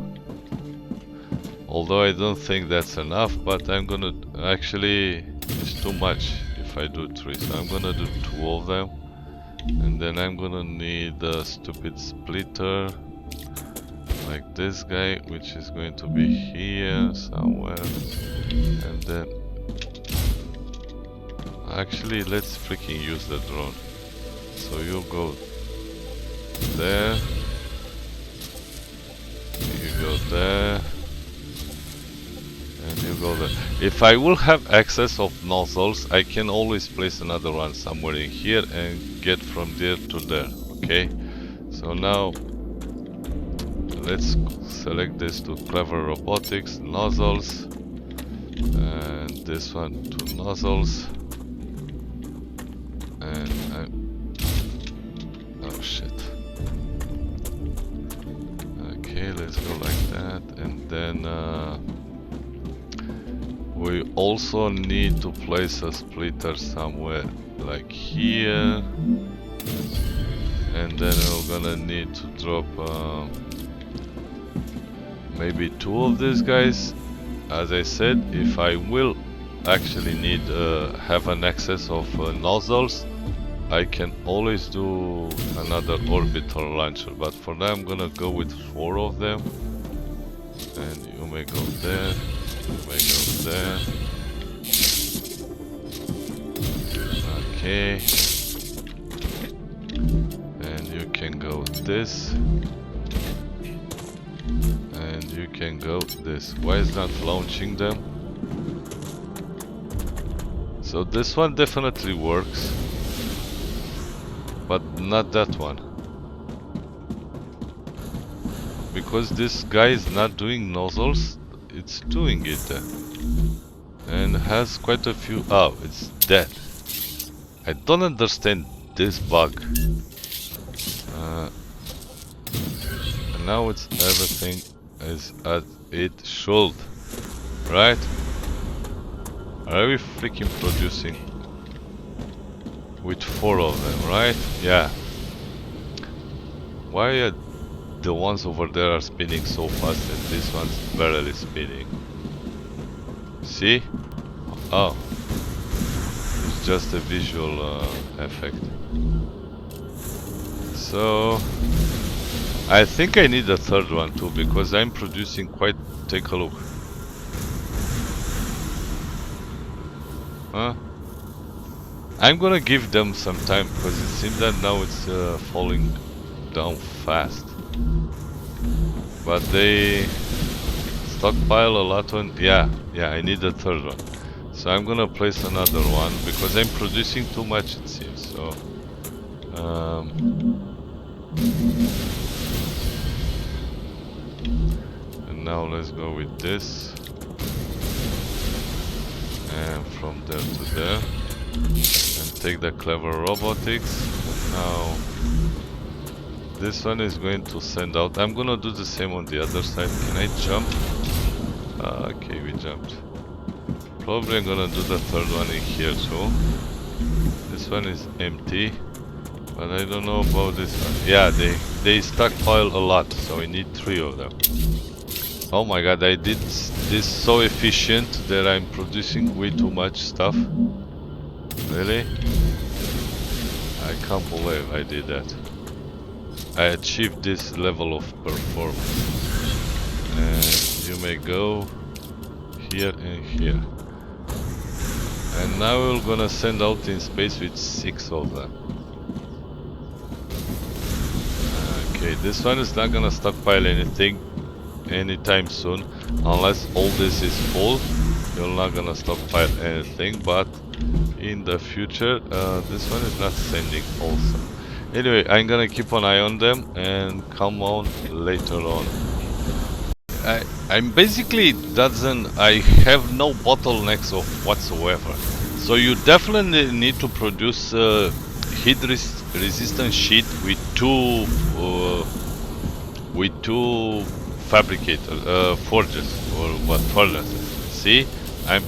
[SPEAKER 1] Although I don't think that's enough, but I'm gonna actually, it's too much if I do 3, so I'm gonna do 2 of them. And then I'm gonna need a stupid splitter like this guy, which is going to be here somewhere. And then actually let's freaking use the drone. So you go there, you go there, and you go there. If I will have access of nozzles, I can always place another one somewhere in here and get from there to there. Okay, so now let's select this to Clever Robotics, nozzles, and this one to nozzles, and oh shit. Okay, let's go like that, and then we also need to place a splitter somewhere like here, and then we're gonna need to drop maybe 2 of these guys. As I said, if I will actually need have an excess of nozzles, I can always do another orbital launcher, but for now I'm gonna go with 4 of them. And you may go there, you may go there. Okay, and you can go this, and you can go this. Why is not launching them? So this one definitely works, but not that one, because this guy is not doing nozzles. It's doing it and has quite a few. Oh, it's dead. I don't understand this bug. And now it's everything is as it should, right? Are we freaking producing with 4 of them, right? Yeah. Why are the ones over there are spinning so fast and this one's barely spinning? See? Oh, it's just a visual effect. So I think I need a third one too, because I'm producing quite. Take a look. Huh? I'm gonna give them some time, because it seems that now it's falling down fast. But they stockpile a lot on. Yeah, I need a third one. So I'm gonna place another one, because I'm producing too much, it seems. So and now let's go with this, and from there to there, and take the clever robotics. And now this one is going to send out. I'm gonna do the same on the other side. Can I jump? Okay, we jumped. Probably I'm gonna do the third one in here too. This one is empty, but I don't know about this one. Yeah, they stockpile a lot, so we need 3 of them. Oh my god, I did this so efficient that I'm producing way too much stuff. Really? I can't believe I did that. I achieved this level of performance. And you may go here and here. And now we're gonna send out in space with 6 of them. Okay, this one is not gonna stockpile anything anytime soon, unless all this is full. You're not gonna stockpile anything, but in the future, this one is not sending also. Anyway, I'm gonna keep an eye on them and come on later on. I'm basically I have no bottlenecks of whatsoever. So you definitely need to produce heat resistant sheet with two fabricators, forges, or what, furnaces. See, I'm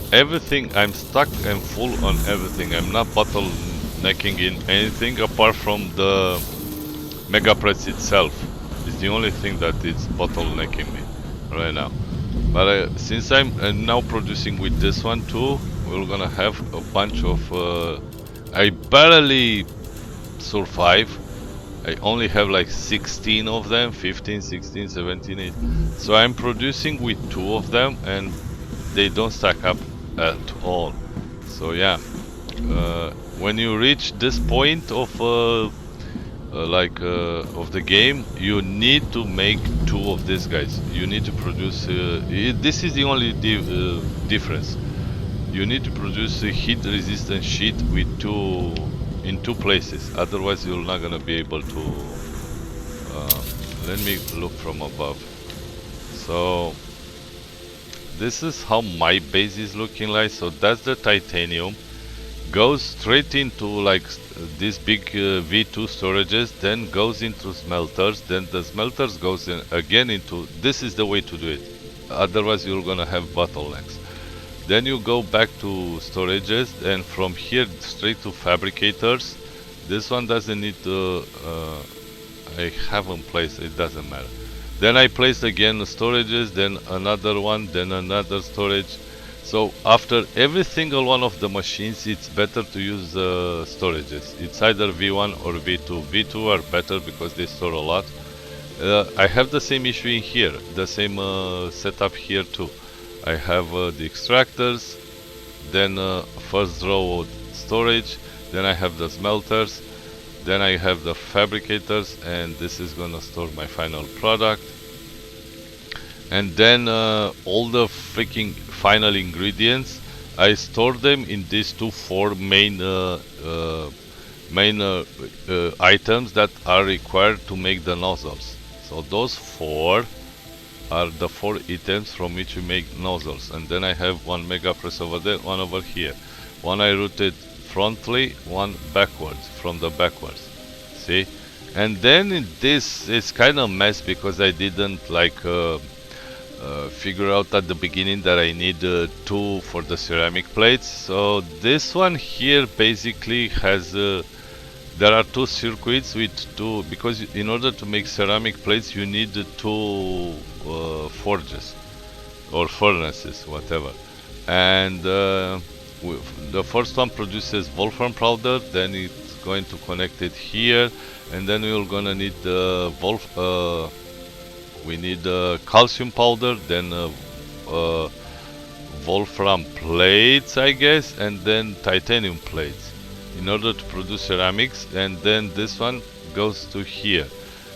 [SPEAKER 1] stuck and full on everything. I'm not bottlenecking in anything apart from the mega press itself. It's the only thing that is bottlenecking me right now. But since I'm now producing with this one too, we're gonna have a bunch of I barely survive. I only have like 16 of them, 15, 16, 17, 18. So I'm producing with 2 of them and they don't stack up at all. So yeah, when you reach this point of of the game, you need to make 2 of these guys. You need to produce. This is the only difference. You need to produce a heat-resistant sheet with in 2 places. Otherwise, you're not gonna be able to. Let me look from above. So this is how my base is looking like. So that's the titanium. Goes straight into like these big V.2 storages, then goes into smelters, then the smelters goes in again into. This is the way to do it. Otherwise, you're gonna have bottlenecks. Then you go back to storages, and from here straight to fabricators. This one doesn't need to. I haven't placed. It doesn't matter. Then I placed again the storages, then another one, then another storage. So after every single one of the machines, it's better to use storages. It's either V1 or V2. V2 are better because they store a lot. I have the same issue in here, the same setup here too. I have the extractors, then first row storage, then I have the smelters, then I have the fabricators, and this is gonna store my final product. and then all the freaking final ingredients, I store them in these four main items that are required to make the nozzles. So those four are the four items from which we make nozzles, and then I have one mega press over there, one over here, one I routed frontally, one backwards from the backwards. See, and then in this it's kind of mess because I didn't like figure out at the beginning that I need two for the ceramic plates. So this one here basically has there are two circuits with two, because in order to make ceramic plates you need two forges or furnaces, whatever. And the first one produces wolfram powder, then it's going to connect it here, and then we're gonna need the calcium powder, then wolfram plates, I guess, and then titanium plates in order to produce ceramics. And then this one goes to here,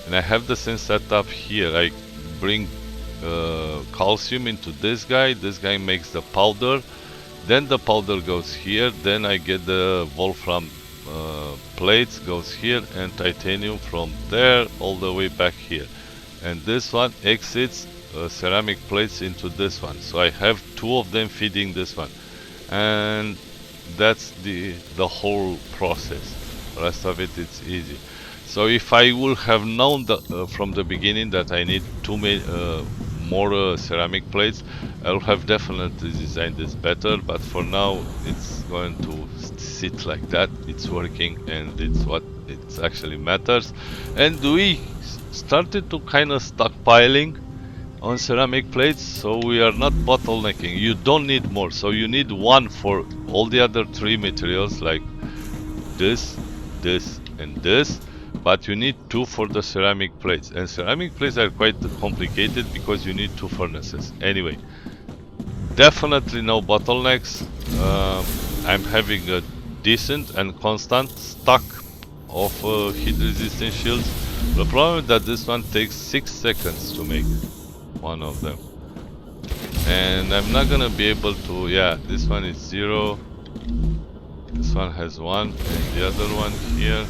[SPEAKER 1] and I have the same setup here. I bring calcium into this guy makes the powder, then the powder goes here, then I get the wolfram plates goes here, and titanium from there all the way back here, and this one exits ceramic plates into this one. So I have two of them feeding this one, and that's the whole process. The rest of it, it's easy. So if I would have known from the beginning that I need more ceramic plates, I would have definitely designed this better, but for now it's going to sit like that. It's working, and it's what it actually matters. And we started to kind of stockpiling on ceramic plates, so we are not bottlenecking. You don't need more, so you need one for all the other three materials like this, this, and this, but you need two for the ceramic plates, and ceramic plates are quite complicated because you need two furnaces. Anyway, definitely no bottlenecks. I'm having a decent and constant stock of heat resistant shields. The problem is that this one takes 6 seconds to make one of them, and I'm not gonna be able to. Yeah, this one is 0, this one has 1, and the other one here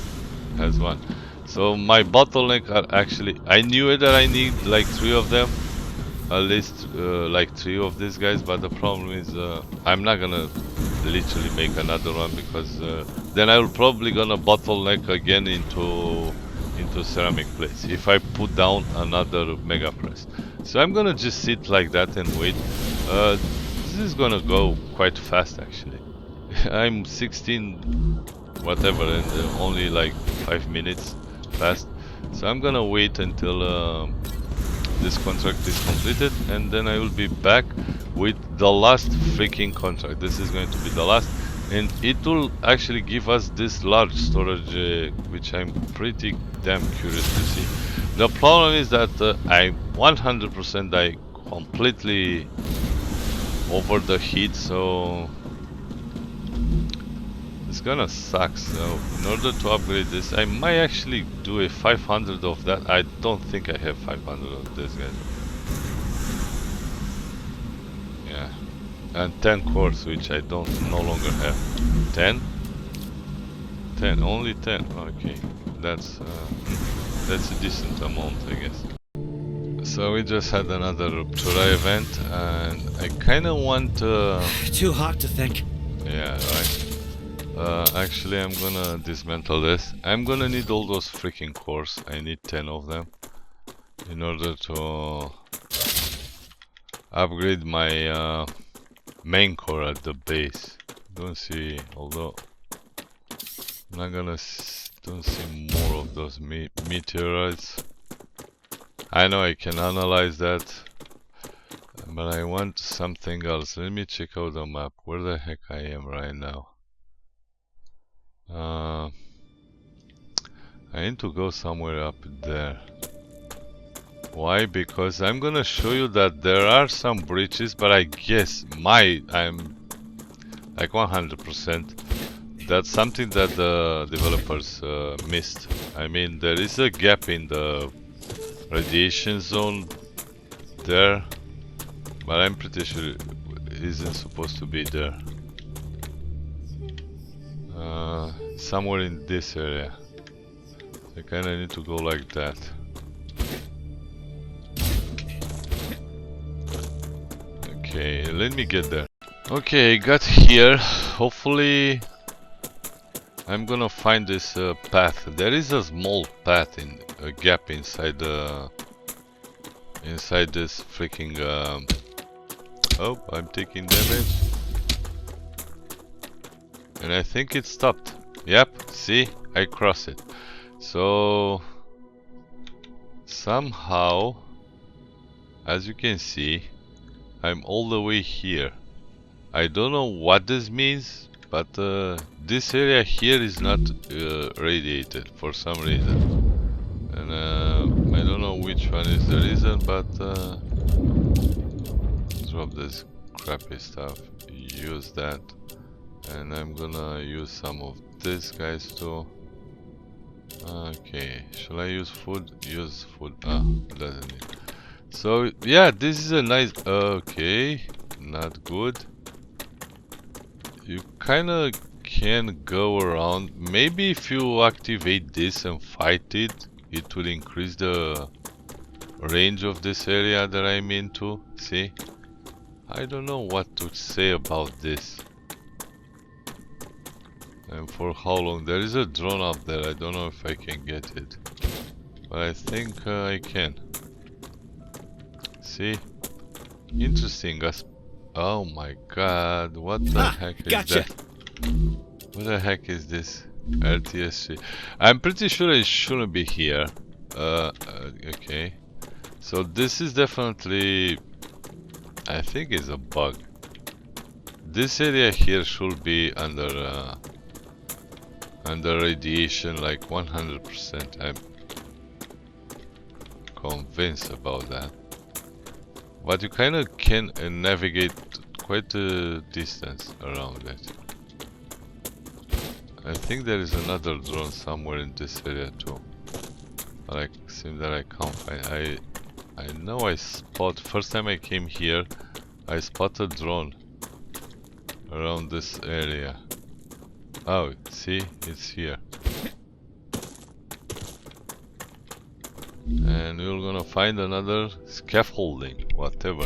[SPEAKER 1] has 1. So my bottleneck are actually, I knew that I need like 3 of them, at least like 3 of these guys, but the problem is I'm not gonna literally make another one, because then I will probably gonna bottleneck again into ceramic plates if I put down another mega press. So I'm gonna just sit like that and wait. This is gonna go quite fast actually. I'm 16 whatever, and only like 5 minutes fast. So I'm gonna wait until this contract is completed, and then I will be back with the last freaking contract. This is going to be the last, and it will actually give us this large storage, which I'm pretty damn curious to see. The problem is that I 100% I completely over the heat, so it's gonna suck. So in order to upgrade this, I might actually do a 500 of that. I don't think I have 500 of this, guys. Yeah, and 10 cores, which I don't no longer have. 10, only 10. Okay, that's a decent amount, I guess. So we just had another Ruptura event, and I kind of want.
[SPEAKER 3] Too hot to think.
[SPEAKER 1] Yeah, right. Actually, I'm gonna dismantle this. I'm gonna need all those freaking cores. I need 10 of them in order to upgrade my main core at the base. Don't see, although I'm not gonna don't see more of those meteorites. I know I can analyze that, but I want something else. Let me check out the map. Where the heck I am right now? I need to go somewhere up there. Why? Because I'm gonna show you that there are some breaches, but I guess I'm like 100% that's something that the developers missed. I mean, there is a gap in the radiation zone there, but I'm pretty sure it isn't supposed to be there. Somewhere in this area. I kinda need to go like that. Okay, let me get there. Okay, got here. Hopefully I'm gonna find this path. There is a small path in a gap inside the inside this freaking oh, I'm taking damage. And I think it stopped. Yep, see? I cross it. So somehow, as you can see, I'm all the way here. I don't know what this means, but this area here is not radiated for some reason. And I don't know which one is the reason, but drop this crappy stuff, use that. And I'm gonna use some of these guys too. Okay, shall I use food? Use food. Ah, doesn't need. So yeah, this is a nice. Okay, not good. You kinda can go around. Maybe if you activate this and fight it, it will increase the range of this area that I'm into. See? I don't know what to say about this. And for how long? There is a drone up there. I don't know if I can get it, but I think I can. See? Interesting. Oh my god, what the heck is
[SPEAKER 3] gotcha.
[SPEAKER 1] that? What the heck is this? RTSC. I'm pretty sure it shouldn't be here. Okay. So this is definitely, I think it's a bug. This area here should be under radiation like 100%. I'm convinced about that. But you kind of can navigate quite a distance around it. I think there is another drone somewhere in this area too. But I seem that I can't find. I know I spot. First time I came here, I spotted a drone around this area. Oh, see, it's here. And we're gonna find another scaffolding, whatever.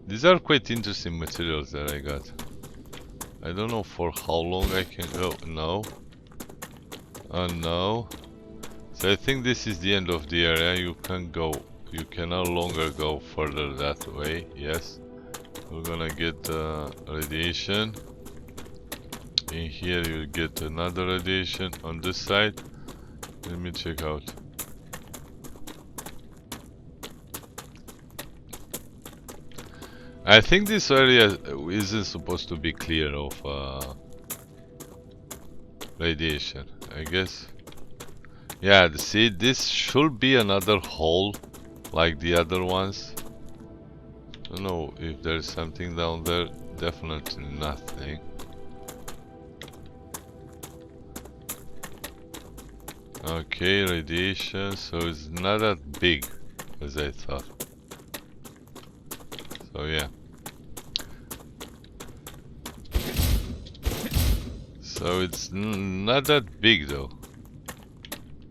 [SPEAKER 1] These are quite interesting materials that I got. I don't know for how long I can go. No. Oh no. So I think this is the end of the area. You can go. You can no longer go further that way. Yes. We're gonna get radiation. In here you get another radiation on this side. Let me check out. I think this area isn't supposed to be clear of radiation, I guess. Yeah, see, this should be another hole like the other ones. I don't know if there's something down there. Definitely nothing. Okay, radiation, so it's not that big as I thought. So yeah. So it's not that big though.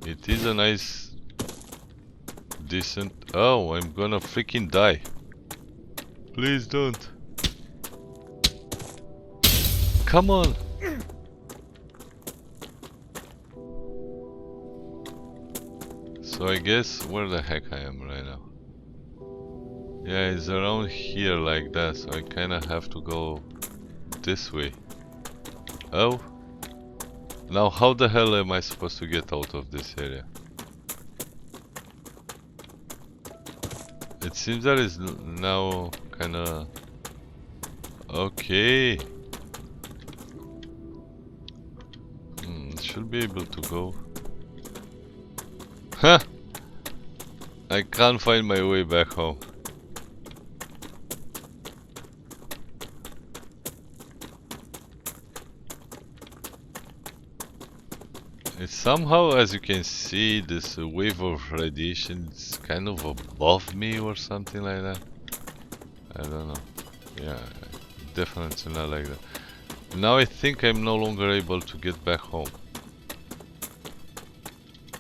[SPEAKER 1] It is a nice, decent. Oh, I'm gonna freaking die. Please don't. Come on. So I guess where the heck I am right now. Yeah, it's around here like that, so I kinda have to go this way. Oh. Now how the hell am I supposed to get out of this area? It seems that is now kinda... Okay. Should be able to go. Huh! I can't find my way back home. It's somehow, as you can see, this wave of radiation is kind of above me or something like that. I don't know. Yeah, definitely not like that. Now I think I'm no longer able to get back home.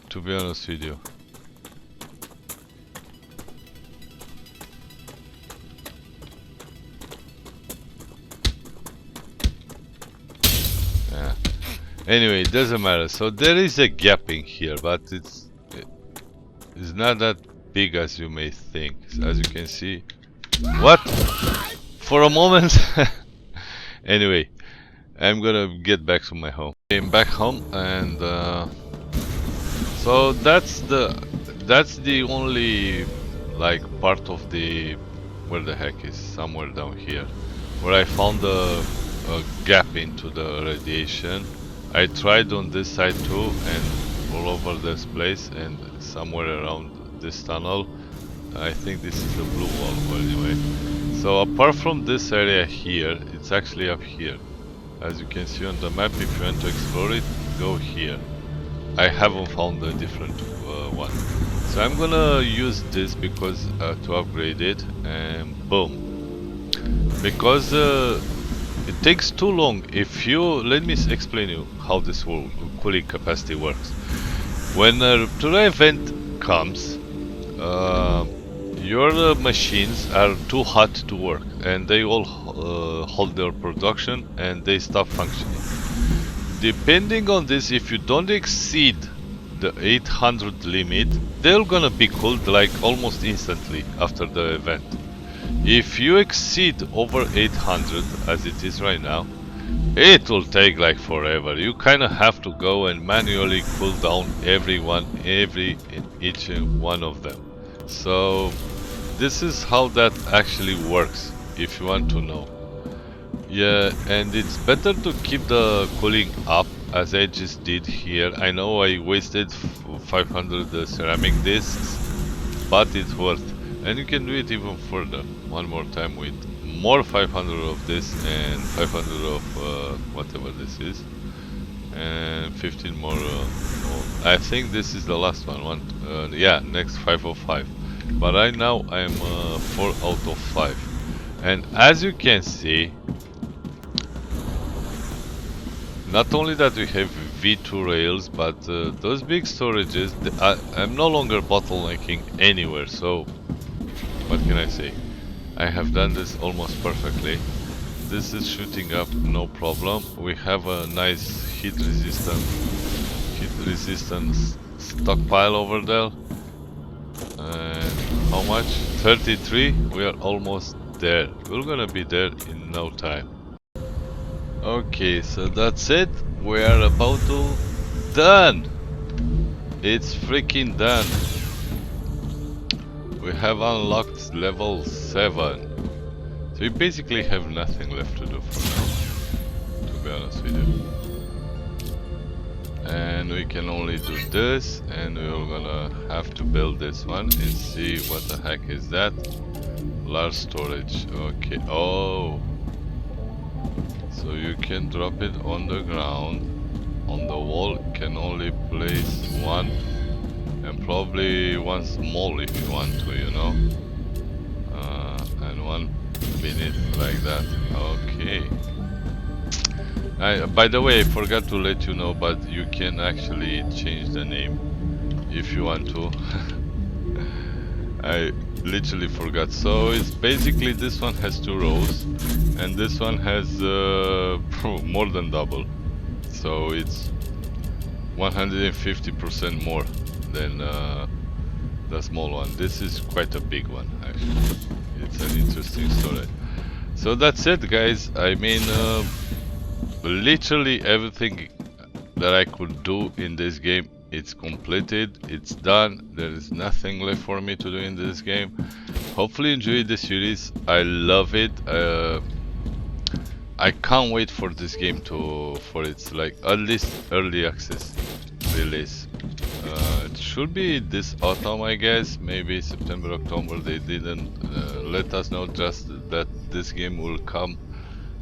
[SPEAKER 1] To be honest with you. Yeah. Anyway, it doesn't matter. So there is a gap in here, but it's not that big as you may think. As you can see. What? For a moment. Anyway, I'm gonna get back to my home. Came back home, and so that's the only like part of the where the heck is somewhere down here where I found a gap into the radiation. I tried on this side too, and all over this place, and somewhere around this tunnel. I think this is the blue wall anyway. So apart from this area here, it's actually up here. As you can see on the map, if you want to explore it, go here. I haven't found a different one. So I'm gonna use this because to upgrade it, and boom. Because it takes too long. If you let me explain you how this cooling capacity works. When a Raptura event comes, your machines are too hot to work, and they all hold their production and they stop functioning. Depending on this, if you don't exceed the 800 limit, they're gonna be cooled like almost instantly after the event. If you exceed over 800, as it is right now, it will take like forever. You kind of have to go and manually cool down each one of them. So this is how that actually works, if you want to know. Yeah, and it's better to keep the cooling up, as I just did here. I know I wasted 500 ceramic discs, but it's worth. And you can do it even further, one more time with more 500 of this and 500 of whatever this is, and 15 more. I think this is the last one. Yeah, next 505. But right now I'm 4 out of 5, and as you can see, not only that we have V2 rails, but those big storages, I'm no longer bottlenecking anywhere. So what can I say? I have done this almost perfectly. This is shooting up no problem. We have a nice heat resistance stockpile over there. And how much? 33. We are almost there. We're gonna be there in no time. Okay, so that's it. We are about to done. It's freaking done. We have unlocked level 7. So we basically have nothing left to do for now, to be honest with you. And we can only do this, and we're gonna have to build this one and see what the heck is that. Large storage. Okay. Oh. So you can drop it on the ground. On the wall can only place one, and probably one small if you want to, you know. And one beneath like that. Okay. By the way, I forgot to let you know, but you can actually change the name if you want to. I literally forgot. So it's basically this one has 2 rows, and this one has more than double. So it's 150% more than the small one. This is quite a big one, actually. It's an interesting story. So that's it, guys. I mean, literally everything that I could do in this game, it's completed, it's done. There is nothing left for me to do in this game. Hopefully you enjoyed the series. I love it. I can't wait for this game for its like at least early access release. It should be this autumn, I guess, maybe September, October. They didn't let us know just that this game will come,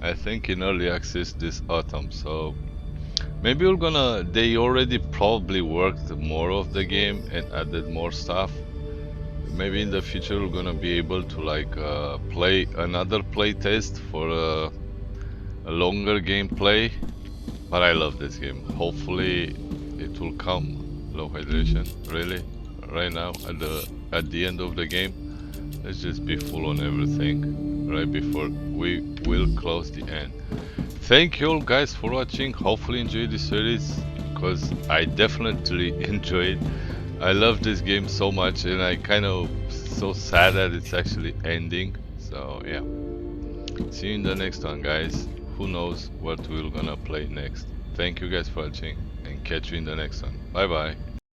[SPEAKER 1] I think, in early access this autumn. So maybe they already probably worked more of the game and added more stuff, maybe in the future we're gonna be able to like play another playtest for a longer gameplay. But I love this game. Hopefully it will come. Low hydration, really? Right now at the end of the game, let's just be full on everything right before we will close the end. Thank you all guys for watching. Hopefully enjoy this series, because I definitely enjoyed. I love this game so much, and I kind of so sad that it's actually ending. So yeah, see you in the next one, guys. Who knows what we're gonna play next. Thank you guys for watching, and catch you in the next one. Bye bye.